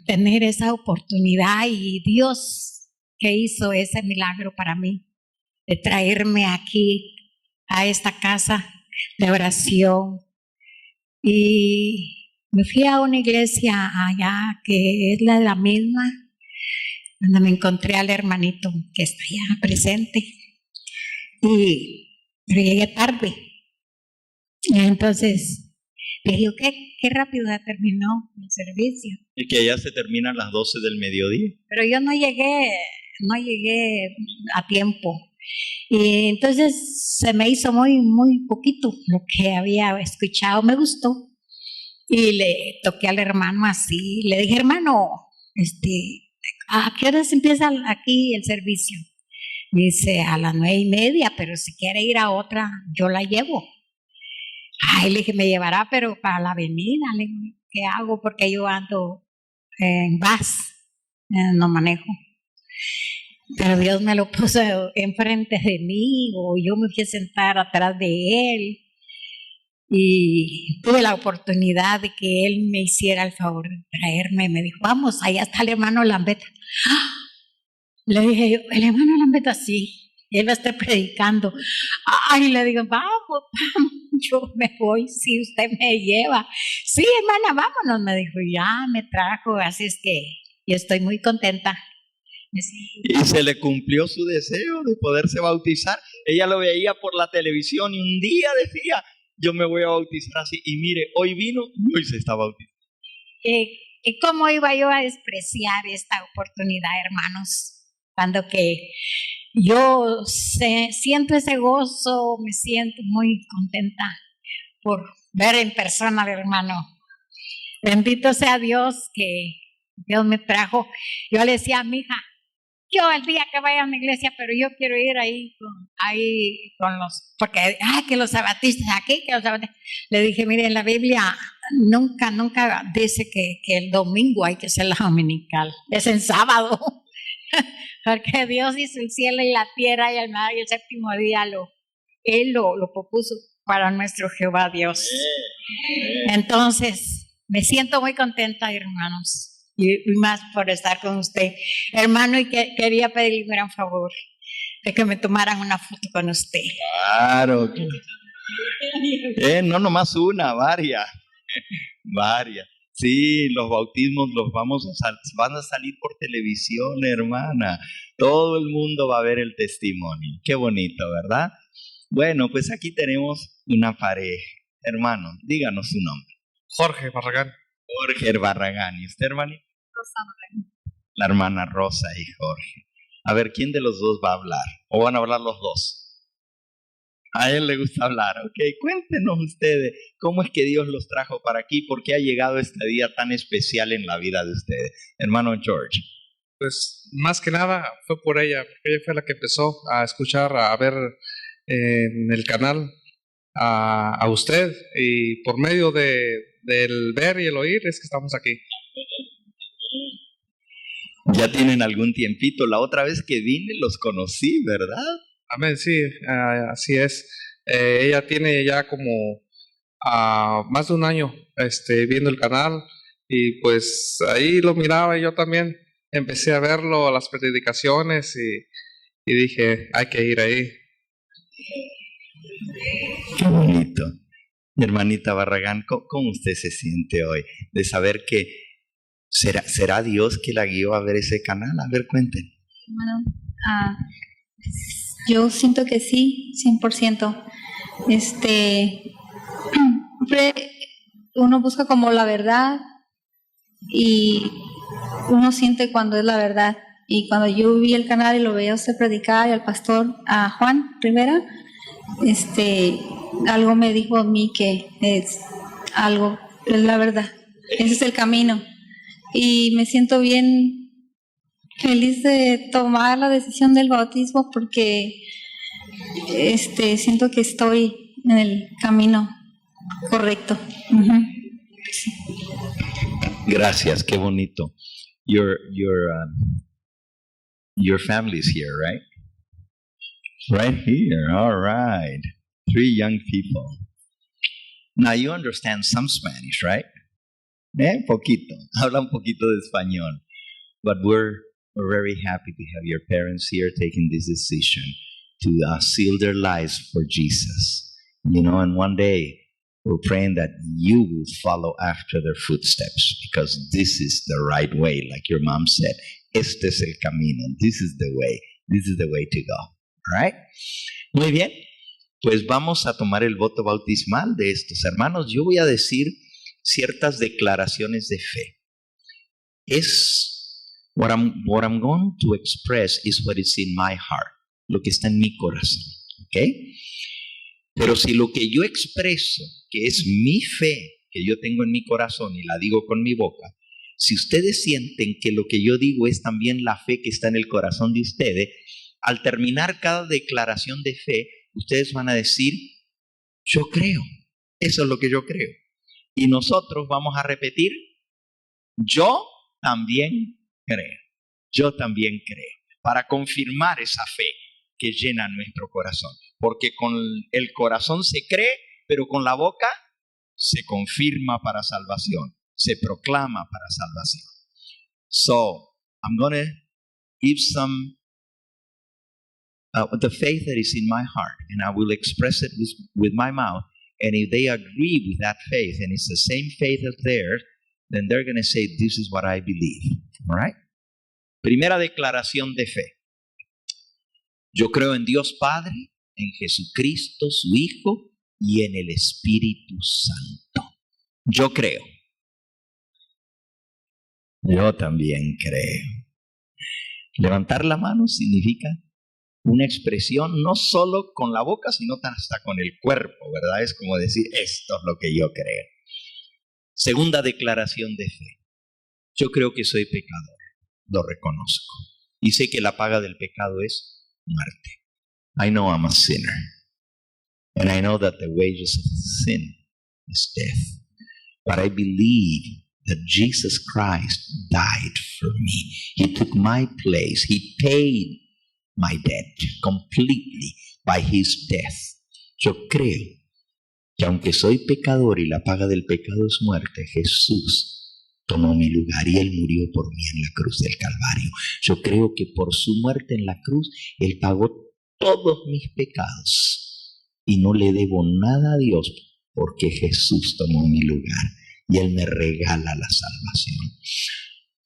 tener esa oportunidad, y Dios que hizo ese milagro para mí de traerme aquí a esta casa de oración. Y me fui a una iglesia allá que es la misma, donde me encontré al hermanito que está allá presente, pero llegué tarde. Y entonces le digo, qué rápido ya terminó el servicio. Y que ya se termina a las 12 del mediodía. Pero yo no llegué a tiempo. Y entonces se me hizo muy poquito lo que había escuchado, me gustó. Y le toqué al hermano así, le dije, hermano, ¿a qué horas empieza aquí el servicio? Me dice, a las 9:30, pero si quiere ir a otra, yo la llevo. Ay, le dije, me llevará, pero para la avenida. Le dije, ¿qué hago? Porque yo ando en bus, no manejo. Pero Dios me lo puso enfrente de mí, o yo me fui a sentar atrás de Él. Y tuve la oportunidad de que Él me hiciera el favor de traerme. Me dijo, vamos, allá está el hermano Lambeta. Le dije yo, el hermano Lambeta, sí, él va a estar predicando. Ay, le digo, vamos, yo me voy si usted me lleva. Sí, hermana, vámonos, me dijo, ya me trajo, así es que yo estoy muy contenta. Y se le cumplió su deseo de poderse bautizar. Ella lo veía por la televisión y un día decía, yo me voy a bautizar así. Y mire, hoy vino y hoy se está bautizando. ¿Cómo iba yo a despreciar esta oportunidad, hermanos? Cuando que yo siento ese gozo, me siento muy contenta por ver en persona al hermano. Bendito sea Dios que Dios me trajo. Yo le decía a mi hija, yo el día que vaya a una iglesia, pero yo quiero ir ahí con los, porque, que los sabatistas aquí, que los sabatistas. Le dije, mire, en la Biblia nunca dice que el domingo hay que hacer la dominical, es en sábado. Porque Dios hizo el cielo y la tierra y el mar, y el séptimo día Él lo propuso para nuestro Jehová Dios. Entonces, me siento muy contenta, hermanos. Y más por estar con usted, hermano, y quería pedirle un gran favor de que me tomaran una foto con usted. Claro. No nomás una, varias. Sí, los bautismos van a salir por televisión, hermana. Todo el mundo va a ver el testimonio. Qué bonito, ¿verdad? Bueno, pues aquí tenemos una pareja. Hermano, díganos su nombre. Jorge Barragán. Jorge Barragán. ¿Y usted, hermanito? Rosa Barragán. La hermana Rosa y Jorge. A ver, ¿quién de los dos va a hablar? ¿O van a hablar los dos? A él le gusta hablar, ok. Cuéntenos ustedes cómo es que Dios los trajo para aquí, por qué ha llegado este día tan especial en la vida de ustedes. Hermano George. Pues más que nada fue por ella, porque ella fue la que empezó a escuchar, a ver en el canal a usted, y por medio del ver y el oír es que estamos aquí. Ya tienen algún tiempito. La otra vez que vine los conocí, ¿verdad? Amén, sí, así es. Ella tiene ya como más de un año viendo el canal, y pues ahí lo miraba y yo también empecé a verlo, las predicaciones, y dije, hay que ir ahí. Qué bonito. Hermanita Barragán, ¿cómo usted se siente hoy de saber que será Dios que la guió a ver ese canal? A ver, cuenten. Bueno, yo siento que sí, 100%. Siempre uno busca como la verdad, y uno siente cuando es la verdad. Y cuando yo vi el canal y lo veía a usted predicar, y al pastor, a Juan Rivera, algo me dijo a mí que es la verdad. Ese es el camino. Y me siento bien feliz de tomar la decisión del bautismo, porque siento que estoy en el camino correcto. Uh-huh. Sí. Gracias, qué bonito. Your family's here, right? Right here, all right. 3 young people. Now you understand some Spanish, right? Poquito. Habla un poquito de español. But we're very happy to have your parents here taking this decision to seal their lives for Jesus. And one day we're praying that you will follow after their footsteps, because this is the right way, like your mom said. Este es el camino. This is the way. This is the way to go. All right? Muy bien. Pues vamos a tomar el voto bautismal de estos hermanos. Yo voy a decir ciertas declaraciones de fe. What I'm going to express is what is in my heart, lo que está en mi corazón, ¿ok? Pero si lo que yo expreso, que es mi fe, que yo tengo en mi corazón y la digo con mi boca, Si ustedes sienten que lo que yo digo es también la fe que está en el corazón de ustedes, al terminar cada declaración de fe, ustedes van a decir, yo creo. Eso es lo que yo creo. Y nosotros vamos a repetir, yo también creo. Yo también creo. Para confirmar esa fe que llena nuestro corazón. Porque con el corazón se cree, pero con la boca se confirma para salvación. Se proclama para salvación. So, I'm going to give some the faith that is in my heart, and I will express it with my mouth. And if they agree with that faith, and it's the same faith as theirs, then they're going to say, this is what I believe. All right? Primera declaración de fe. Yo creo en Dios Padre, en Jesucristo, su Hijo, y en el Espíritu Santo. Yo creo. Yo también creo. Levantar la mano significa una expresión no solo con la boca, sino hasta con el cuerpo, ¿verdad? Es como decir, esto es lo que yo creo. Segunda declaración de fe. Yo creo que soy pecador, lo reconozco. Y sé que la paga del pecado es muerte. I know I'm a sinner. And I know that the wages of sin is death. But I believe that Jesus Christ died for me. He took my place. He paid my debt completely by his death. Yo creo que aunque soy pecador y la paga del pecado es muerte, Jesús tomó mi lugar y Él murió por mí en la cruz del Calvario. Yo creo que por su muerte en la cruz, Él pagó todos mis pecados y no le debo nada a Dios porque Jesús tomó mi lugar y Él me regala la salvación.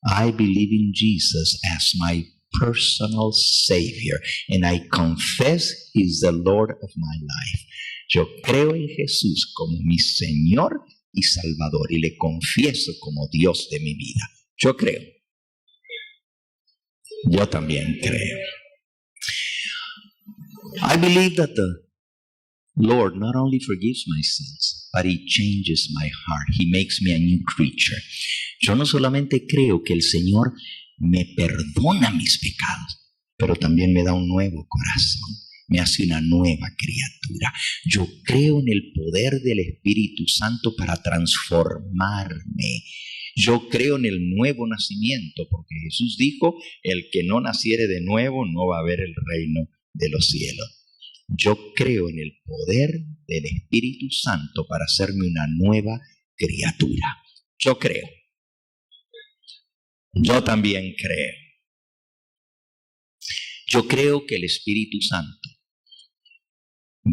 I believe in Jesus as my personal Savior, and I confess He's the Lord of my life. Yo creo en Jesús como mi Señor y Salvador y le confieso como Dios de mi vida. Yo creo. Yo también creo. I believe that the Lord not only forgives my sins, but He changes my heart. He makes me a new creature. Yo no solamente creo que el Señor me perdona mis pecados, pero también me da un nuevo corazón, me hace una nueva criatura. Yo creo en el poder del Espíritu Santo para transformarme. Yo creo en el nuevo nacimiento, porque Jesús dijo, el que no naciere de nuevo no va a ver el reino de los cielos. Yo creo en el poder del Espíritu Santo para hacerme una nueva criatura. Yo creo. Yo también creo. Yo creo que el Espíritu Santo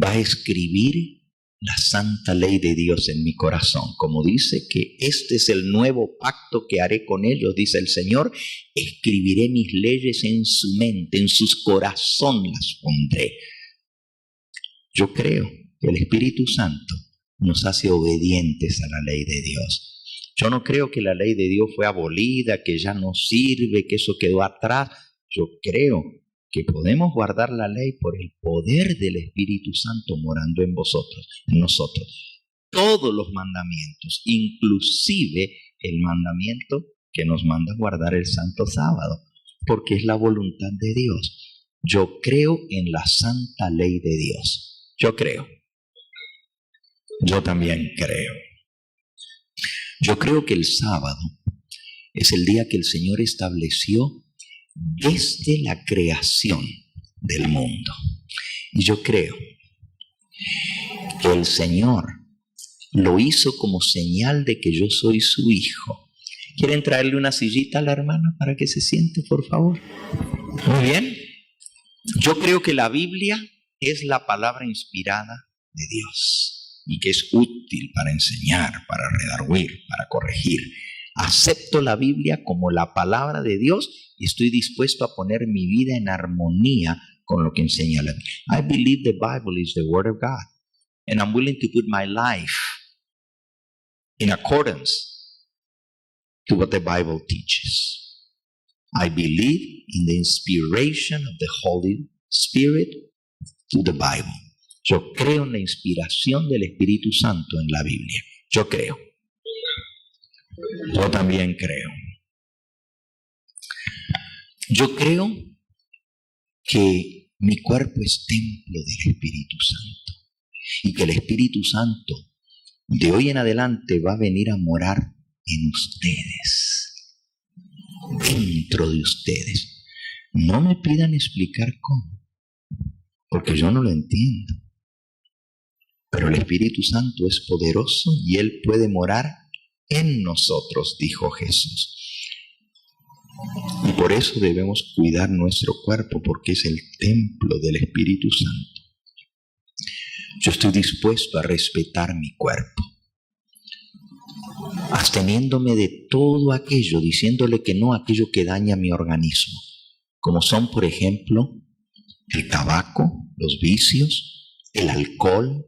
va a escribir la santa ley de Dios en mi corazón. Como dice que este es el nuevo pacto que haré con ellos, dice el Señor, escribiré mis leyes en su mente, en sus corazones las pondré. Yo creo que el Espíritu Santo nos hace obedientes a la ley de Dios. Yo no creo que la ley de Dios fue abolida, que ya no sirve, que eso quedó atrás. Yo creo que podemos guardar la ley por el poder del Espíritu Santo morando en vosotros, en nosotros. Todos los mandamientos, inclusive el mandamiento que nos manda guardar el Santo Sábado, porque es la voluntad de Dios. Yo creo en la santa ley de Dios. Yo creo. Yo también creo. Yo creo que el sábado es el día que el Señor estableció desde la creación del mundo. Y yo creo que el Señor lo hizo como señal de que yo soy su hijo. ¿Quieren traerle una sillita a la hermana para que se siente, por favor? Muy bien. Yo creo que la Biblia es la palabra inspirada de Dios y que es útil para enseñar, para redarguir, para corregir. Acepto la Biblia como la palabra de Dios y estoy dispuesto a poner mi vida en armonía con lo que enseña la Biblia. I believe the Bible is the Word of God, and I'm willing to put my life in accordance to what the Bible teaches. I believe in the inspiration of the Holy Spirit to the Bible. Yo creo en la inspiración del Espíritu Santo en la Biblia. Yo creo. Yo también creo. Yo creo que mi cuerpo es templo del Espíritu Santo y que el Espíritu Santo de hoy en adelante va a venir a morar en ustedes, dentro de ustedes. No me pidan explicar cómo, porque yo no lo entiendo. Pero el Espíritu Santo es poderoso y Él puede morar en nosotros, dijo Jesús. Y por eso debemos cuidar nuestro cuerpo, porque es el templo del Espíritu Santo. Yo estoy dispuesto a respetar mi cuerpo, absteniéndome de todo aquello, diciéndole que no a aquello que daña mi organismo, como son, por ejemplo, el tabaco, los vicios, el alcohol,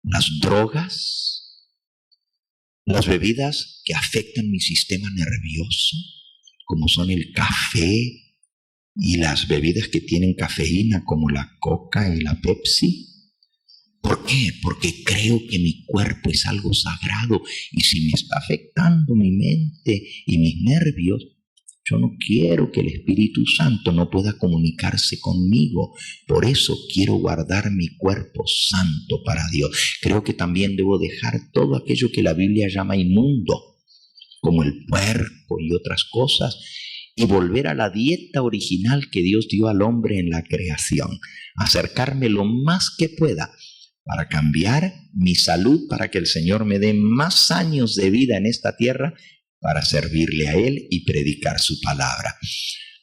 las drogas, las bebidas que afectan mi sistema nervioso, como son el café y las bebidas que tienen cafeína, como la Coca y la Pepsi. ¿Por qué? Porque creo que mi cuerpo es algo sagrado y si me está afectando mi mente y mis nervios, yo no quiero que el Espíritu Santo no pueda comunicarse conmigo. Por eso quiero guardar mi cuerpo santo para Dios. Creo que también debo dejar todo aquello que la Biblia llama inmundo, como el puerco y otras cosas, y volver a la dieta original que Dios dio al hombre en la creación. Acercarme lo más que pueda para cambiar mi salud, para que el Señor me dé más años de vida en esta tierra, para servirle a Él y predicar su palabra.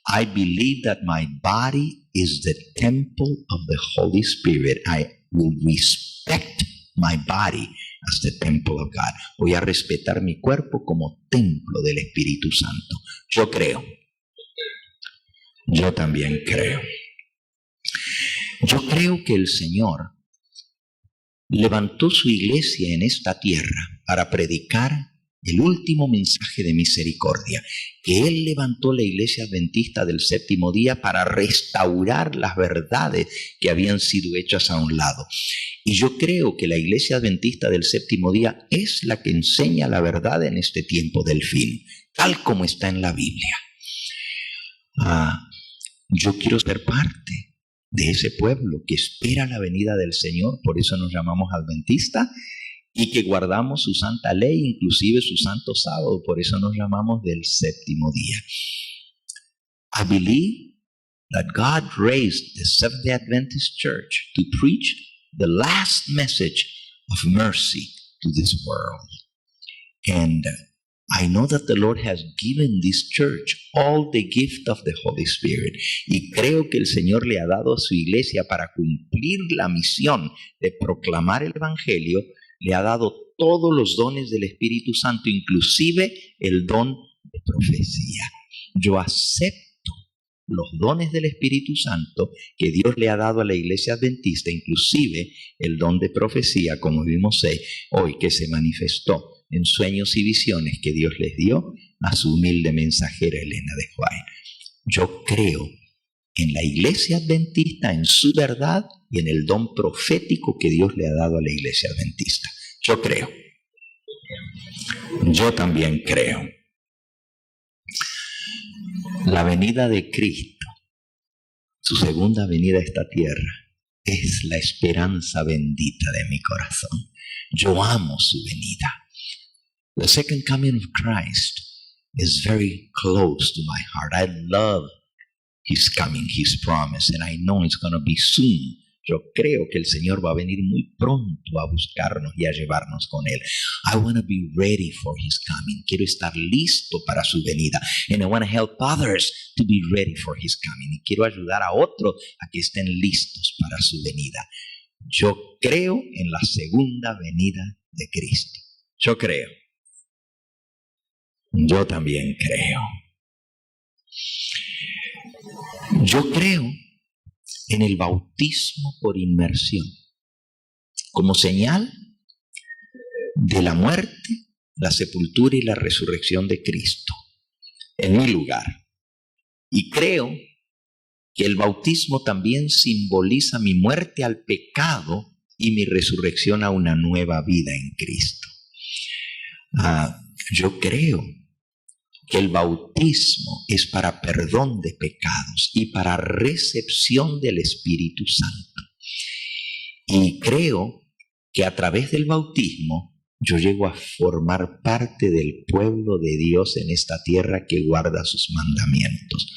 I believe that my body is the temple of the Holy Spirit. I will respect my body as the temple of God. Voy a respetar mi cuerpo como templo del Espíritu Santo. Yo creo. Yo también creo. Yo creo que el Señor levantó su iglesia en esta tierra para predicar el último mensaje de misericordia, que Él levantó la iglesia adventista del séptimo día para restaurar las verdades que habían sido hechas a un lado. Y yo creo que la iglesia adventista del séptimo día es la que enseña la verdad en este tiempo del fin, tal como está en la Biblia. Yo quiero ser parte de ese pueblo que espera la venida del Señor, por eso nos llamamos adventistas, y que guardamos su santa ley, inclusive su santo sábado, por eso nos llamamos del séptimo día. I believe that God raised the Seventh-day Adventist Church to preach the last message of mercy to this world. And I know that the Lord has given this church all the gift of the Holy Spirit. Y creo que el Señor le ha dado a su iglesia para cumplir la misión de proclamar el Evangelio. Le ha dado todos los dones del Espíritu Santo, inclusive el don de profecía. Yo acepto los dones del Espíritu Santo que Dios le ha dado a la iglesia adventista, inclusive el don de profecía, como vimos hoy, que se manifestó en sueños y visiones que Dios les dio a su humilde mensajera Elena de White. Yo creo en la iglesia adventista, en su verdad y en el don profético que Dios le ha dado a la iglesia adventista. Yo creo. Yo también creo. La venida de Cristo, su segunda venida a esta tierra, es la esperanza bendita de mi corazón. Yo amo su venida. The second coming of Christ is very close to my heart. I love His coming, His promise, and I know it's going to be soon. Yo creo que el Señor va a venir muy pronto a buscarnos y a llevarnos con Él. I want to be ready for His coming. Quiero estar listo para su venida. And I want to help others to be ready for His coming. Y quiero ayudar a otros a que estén listos para su venida. Yo creo en la segunda venida de Cristo. Yo creo. Yo también creo. Yo creo en el bautismo por inmersión, como señal de la muerte, la sepultura y la resurrección de Cristo en mi lugar. Y creo que el bautismo también simboliza mi muerte al pecado y mi resurrección a una nueva vida en Cristo. Yo creo que el bautismo es para perdón de pecados y para recepción del Espíritu Santo. Y creo que a través del bautismo yo llego a formar parte del pueblo de Dios en esta tierra que guarda sus mandamientos.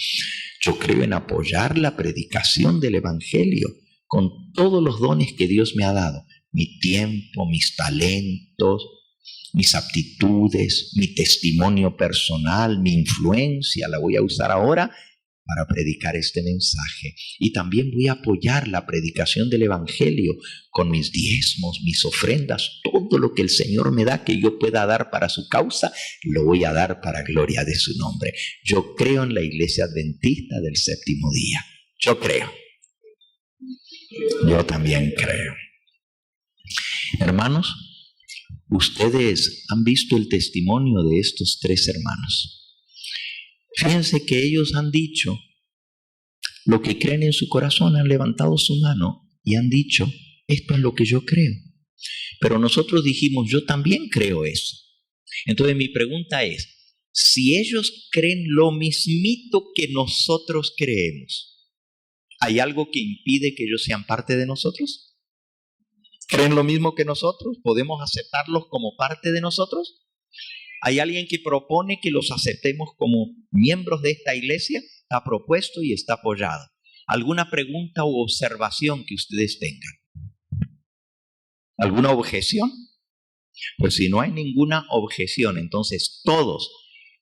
Yo creo en apoyar la predicación del Evangelio con todos los dones que Dios me ha dado. Mi tiempo, mis talentos, mis aptitudes, mi testimonio personal, mi influencia, la voy a usar ahora para predicar este mensaje. Y también voy a apoyar la predicación del Evangelio con mis diezmos, mis ofrendas, todo lo que el Señor me da que yo pueda dar para su causa, lo voy a dar para gloria de su nombre. Yo creo en la Iglesia Adventista del Séptimo Día. Yo creo. Yo también creo. Hermanos, ustedes han visto el testimonio de estos tres hermanos. Fíjense que ellos han dicho lo que creen en su corazón, han levantado su mano y han dicho, esto es lo que yo creo. Pero nosotros dijimos, yo también creo eso. Entonces mi pregunta es, si ellos creen lo mismito que nosotros creemos, ¿hay algo que impide que ellos sean parte de nosotros? ¿Creen lo mismo que nosotros? ¿Podemos aceptarlos como parte de nosotros? ¿Hay alguien que propone que los aceptemos como miembros de esta iglesia? Está propuesto y está apoyado. ¿Alguna pregunta u observación que ustedes tengan? ¿Alguna objeción? Pues si no hay ninguna objeción, entonces todos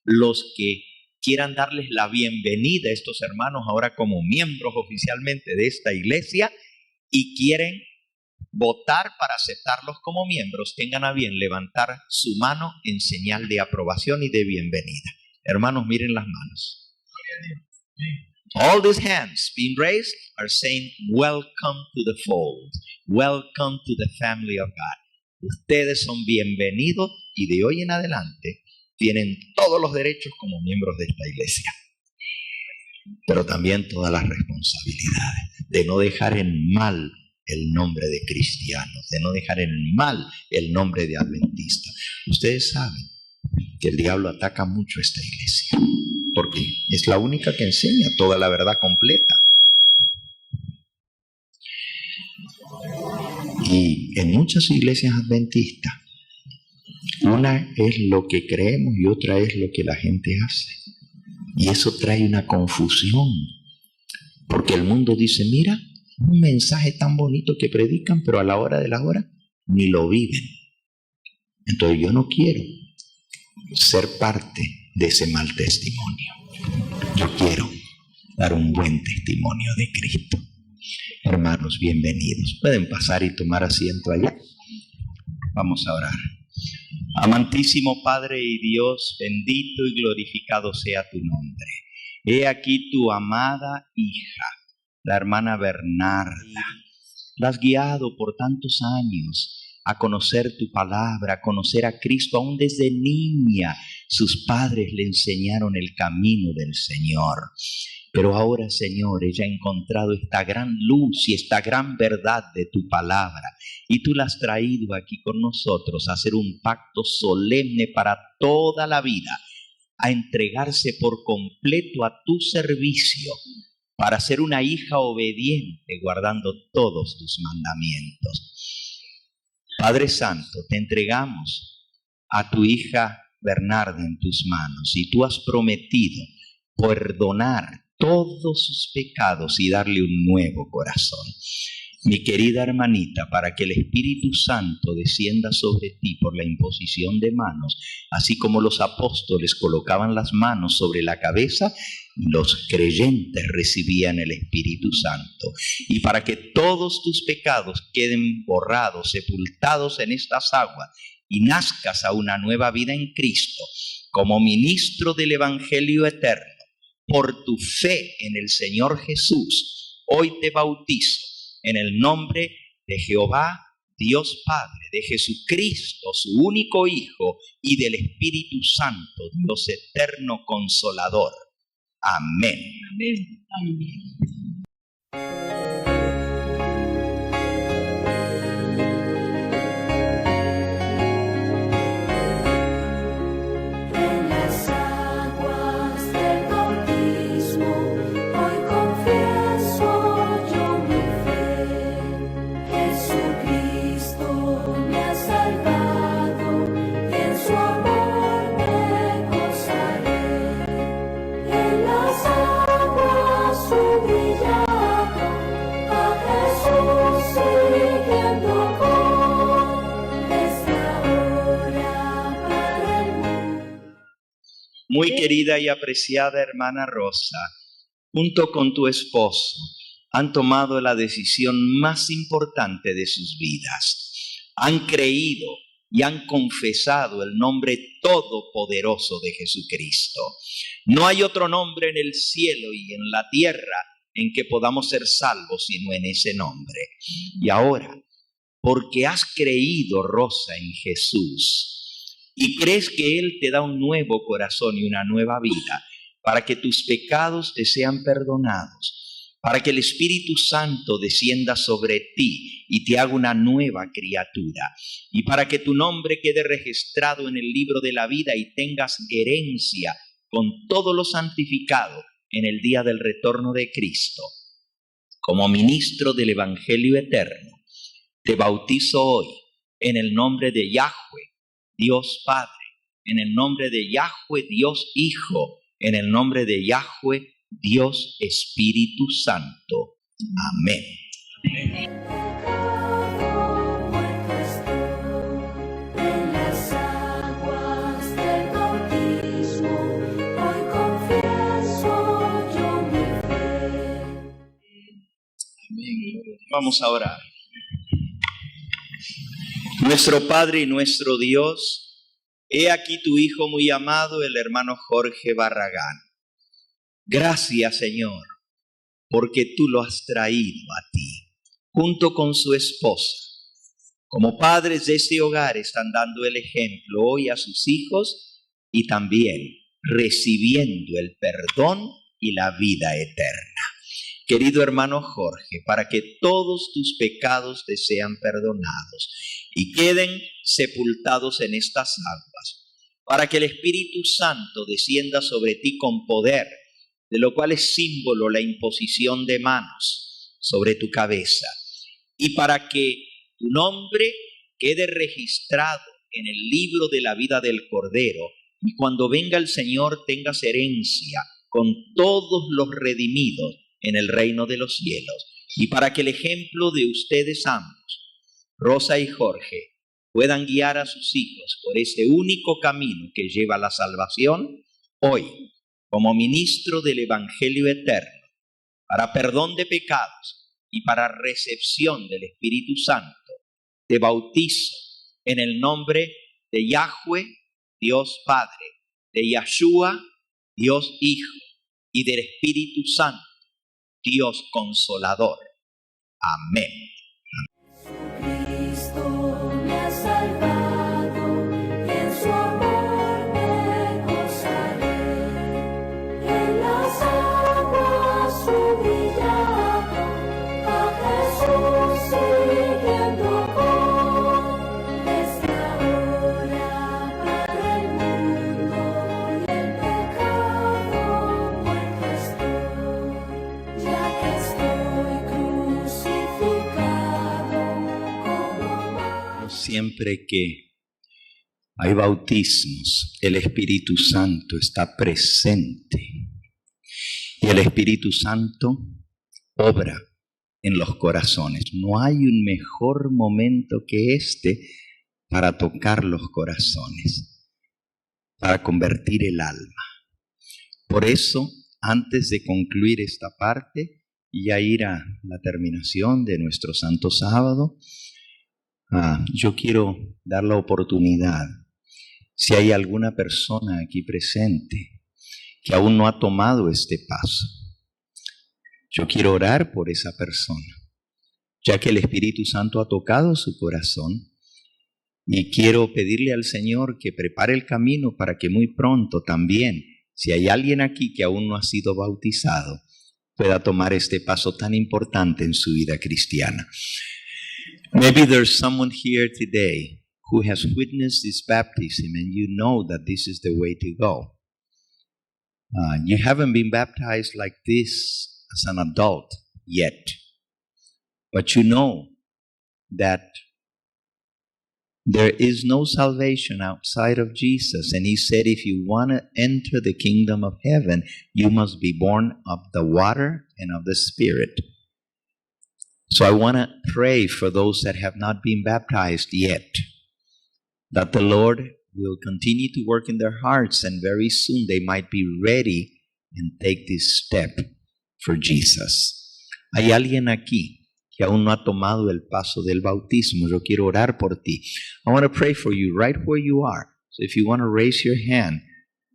los que quieran darles la bienvenida a estos hermanos ahora como miembros oficialmente de esta iglesia y quieren votar para aceptarlos como miembros, tengan a bien levantar su mano en señal de aprobación y de bienvenida. Hermanos, miren las manos. All these hands being raised are saying, welcome to the fold. Welcome to the family of God. Ustedes son bienvenidos y de hoy en adelante tienen todos los derechos como miembros de esta iglesia. Pero también todas las responsabilidades de no dejar en mal el nombre de cristianos, de no dejar en mal el nombre de adventista. Ustedes saben que el diablo ataca mucho a esta iglesia, porque es la única que enseña toda la verdad completa. Y en muchas iglesias adventistas, una es lo que creemos y otra es lo que la gente hace. Y eso trae una confusión, porque el mundo dice, mira, un mensaje tan bonito que predican, pero a la hora de la hora ni lo viven. Entonces yo no quiero ser parte de ese mal testimonio. Yo quiero dar un buen testimonio de Cristo. Hermanos, bienvenidos. Pueden pasar y tomar asiento allá. Vamos a orar. Amantísimo Padre y Dios, bendito y glorificado sea tu nombre. He aquí tu amada hija, la hermana Bernarda. La has guiado por tantos años a conocer tu palabra, a conocer a Cristo. Aún desde niña sus padres le enseñaron el camino del Señor. Pero ahora, Señor, ella ha encontrado esta gran luz y esta gran verdad de tu palabra. Y tú la has traído aquí con nosotros a hacer un pacto solemne para toda la vida, a entregarse por completo a tu servicio, para ser una hija obediente, guardando todos tus mandamientos. Padre Santo, te entregamos a tu hija Bernarda en tus manos, y tú has prometido perdonar todos sus pecados y darle un nuevo corazón. Mi querida hermanita, para que el Espíritu Santo descienda sobre ti por la imposición de manos, así como los apóstoles colocaban las manos sobre la cabeza, los creyentes recibían el Espíritu Santo. Y para que todos tus pecados queden borrados, sepultados en estas aguas, y nazcas a una nueva vida en Cristo, como ministro del Evangelio eterno, por tu fe en el Señor Jesús, hoy te bautizo en el nombre de Jehová, Dios Padre, de Jesucristo, su único Hijo, y del Espíritu Santo, Dios eterno consolador. Amén. Amén. Amén. En las aguas Muy querida y apreciada hermana Rosa, junto con tu esposo, han tomado la decisión más importante de sus vidas. Han creído y han confesado el nombre todopoderoso de Jesucristo. No hay otro nombre en el cielo y en la tierra en que podamos ser salvos sino en ese nombre. Y ahora, porque has creído, Rosa, en Jesús y crees que Él te da un nuevo corazón y una nueva vida para que tus pecados te sean perdonados, para que el Espíritu Santo descienda sobre ti y te haga una nueva criatura, y para que tu nombre quede registrado en el libro de la vida y tengas herencia con todo lo santificado en el día del retorno de Cristo. Como ministro del Evangelio eterno, te bautizo hoy en el nombre de Yahweh, Dios Padre, en el nombre de Yahweh, Dios Hijo, en el nombre de Yahweh, Dios Espíritu Santo. Amén. Vamos a orar. Nuestro Padre y nuestro Dios, he aquí tu Hijo muy amado, el hermano Jorge Barragán. Gracias, Señor, porque tú lo has traído a ti, junto con su esposa. Como padres de este hogar están dando el ejemplo hoy a sus hijos y también recibiendo el perdón y la vida eterna. Querido hermano Jorge, para que todos tus pecados te sean perdonados y queden sepultados en estas aguas, para que el Espíritu Santo descienda sobre ti con poder, de lo cual es símbolo la imposición de manos sobre tu cabeza, y para que tu nombre quede registrado en el libro de la vida del Cordero, y cuando venga el Señor tengas herencia con todos los redimidos en el reino de los cielos, y para que el ejemplo de ustedes ambos, Rosa y Jorge, puedan guiar a sus hijos por ese único camino que lleva a la salvación. Hoy, como ministro del Evangelio eterno, para perdón de pecados y para recepción del Espíritu Santo, te bautizo en el nombre de Yahweh, Dios Padre, de Yahshua, Dios Hijo, y del Espíritu Santo, Dios Consolador. Amén. Jesucristo me ha salvado, en su amor me gozaré. En las aguas humillado, a Jesús siguiendo voy. Desde ahora para el mundo y el pecado muerto estoy, ya que estoy crucificado como Siempre que hay bautismos, el Espíritu Santo está presente y el Espíritu Santo obra en los corazones. No hay un mejor momento que este para tocar los corazones, para convertir el alma. Por eso, antes de concluir esta parte y ya ir a la terminación de nuestro Santo Sábado, yo quiero dar la oportunidad, si hay alguna persona aquí presente que aún no ha tomado este paso, yo quiero orar por esa persona, ya que el Espíritu Santo ha tocado su corazón, y quiero pedirle al Señor que prepare el camino para que muy pronto también, si hay alguien aquí que aún no ha sido bautizado, pueda tomar este paso tan importante en su vida cristiana. Maybe there's someone here today who has witnessed this baptism and you know that this is the way to go. You haven't been baptized like this as an adult yet, but you know that there is no salvation outside of Jesus, and He said if you want to enter the kingdom of heaven, you must be born of the water and of the Spirit. So I want to pray for those that have not been baptized yet, that the Lord will continue to work in their hearts, and very soon they might be ready and take this step for Jesus. Hay alguien aquí que aún no ha tomado el paso del bautismo. Yo quiero orar por ti. I want to pray for you right where you are. So if you want to raise your hand,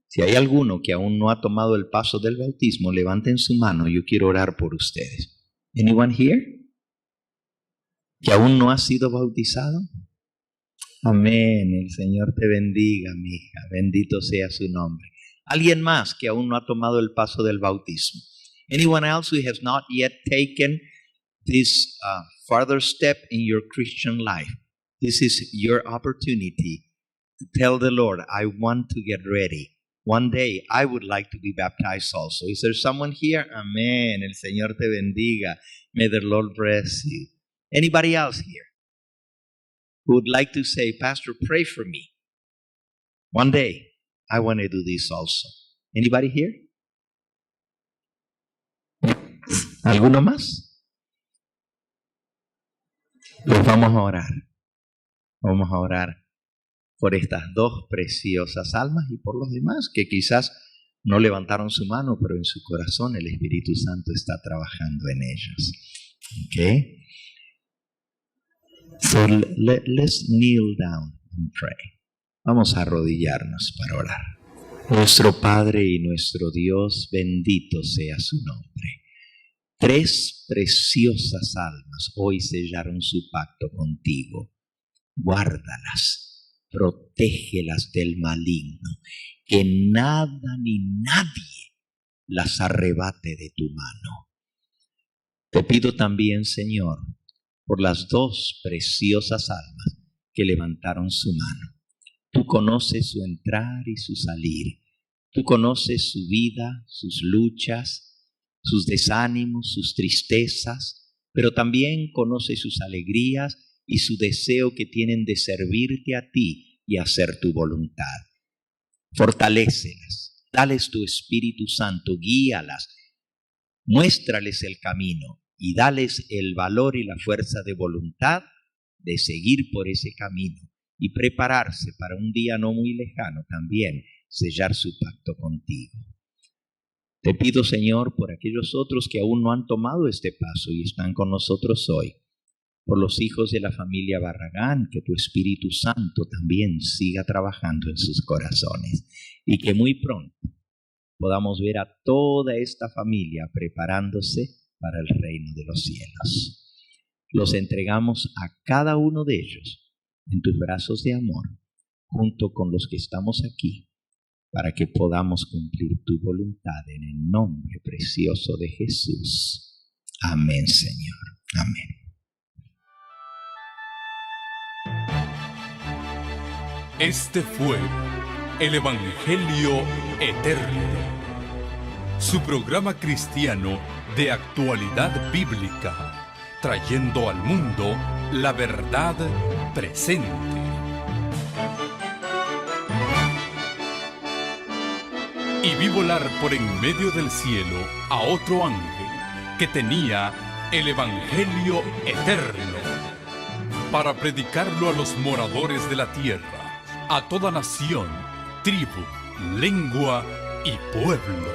si hay alguno que aún no ha tomado el paso del bautismo, levanten su mano. Yo quiero orar por ustedes. Anyone here que aún no ha sido bautizado? Amén. El Señor te bendiga, mi hija. Bendito sea su nombre. Alguien más que aún no ha tomado el paso del bautismo. Anyone else who has not yet taken this further step in your Christian life? This is your opportunity to tell the Lord, I want to get ready. One day I would like to be baptized also. Is there someone here? Amén. El Señor te bendiga. May the Lord bless you. Anybody else here who would like to say, Pastor, pray for me? One day I want to do this also. Anybody here? ¿Alguno más? Pues vamos a orar. Vamos a orar por estas dos preciosas almas y por los demás que quizás no levantaron su mano, pero en su corazón el Espíritu Santo está trabajando en ellos. Okay? So let's kneel down and pray. Vamos a arrodillarnos para orar. Nuestro Padre y nuestro Dios, bendito sea su nombre. 3 preciosas almas hoy sellaron su pacto contigo. Guárdalas, protégelas del maligno, que nada ni nadie las arrebate de tu mano. Te pido también, Señor, por las 2 preciosas almas que levantaron su mano. Tú conoces su entrar y su salir. Tú conoces su vida, sus luchas, sus desánimos, sus tristezas, pero también conoces sus alegrías y su deseo que tienen de servirte a ti y hacer tu voluntad. Fortalécelas, dales tu Espíritu Santo, guíalas, muéstrales el camino y dales el valor y la fuerza de voluntad de seguir por ese camino y prepararse para un día no muy lejano también sellar su pacto contigo. Te pido, Señor, por aquellos otros que aún no han tomado este paso y están con nosotros hoy, por los hijos de la familia Barragán, que tu Espíritu Santo también siga trabajando en sus corazones y que muy pronto podamos ver a toda esta familia preparándose para el reino de los cielos. Los entregamos a cada uno de ellos en tus brazos de amor, junto con los que estamos aquí, para que podamos cumplir tu voluntad en el nombre precioso de Jesús. Amén, Señor. Amén. Este fue el Evangelio Eterno, su programa cristiano de actualidad bíblica, trayendo al mundo la verdad presente. Y vi volar por en medio del cielo a otro ángel que tenía el Evangelio Eterno para predicarlo a los moradores de la tierra, a toda nación, tribu, lengua y pueblo.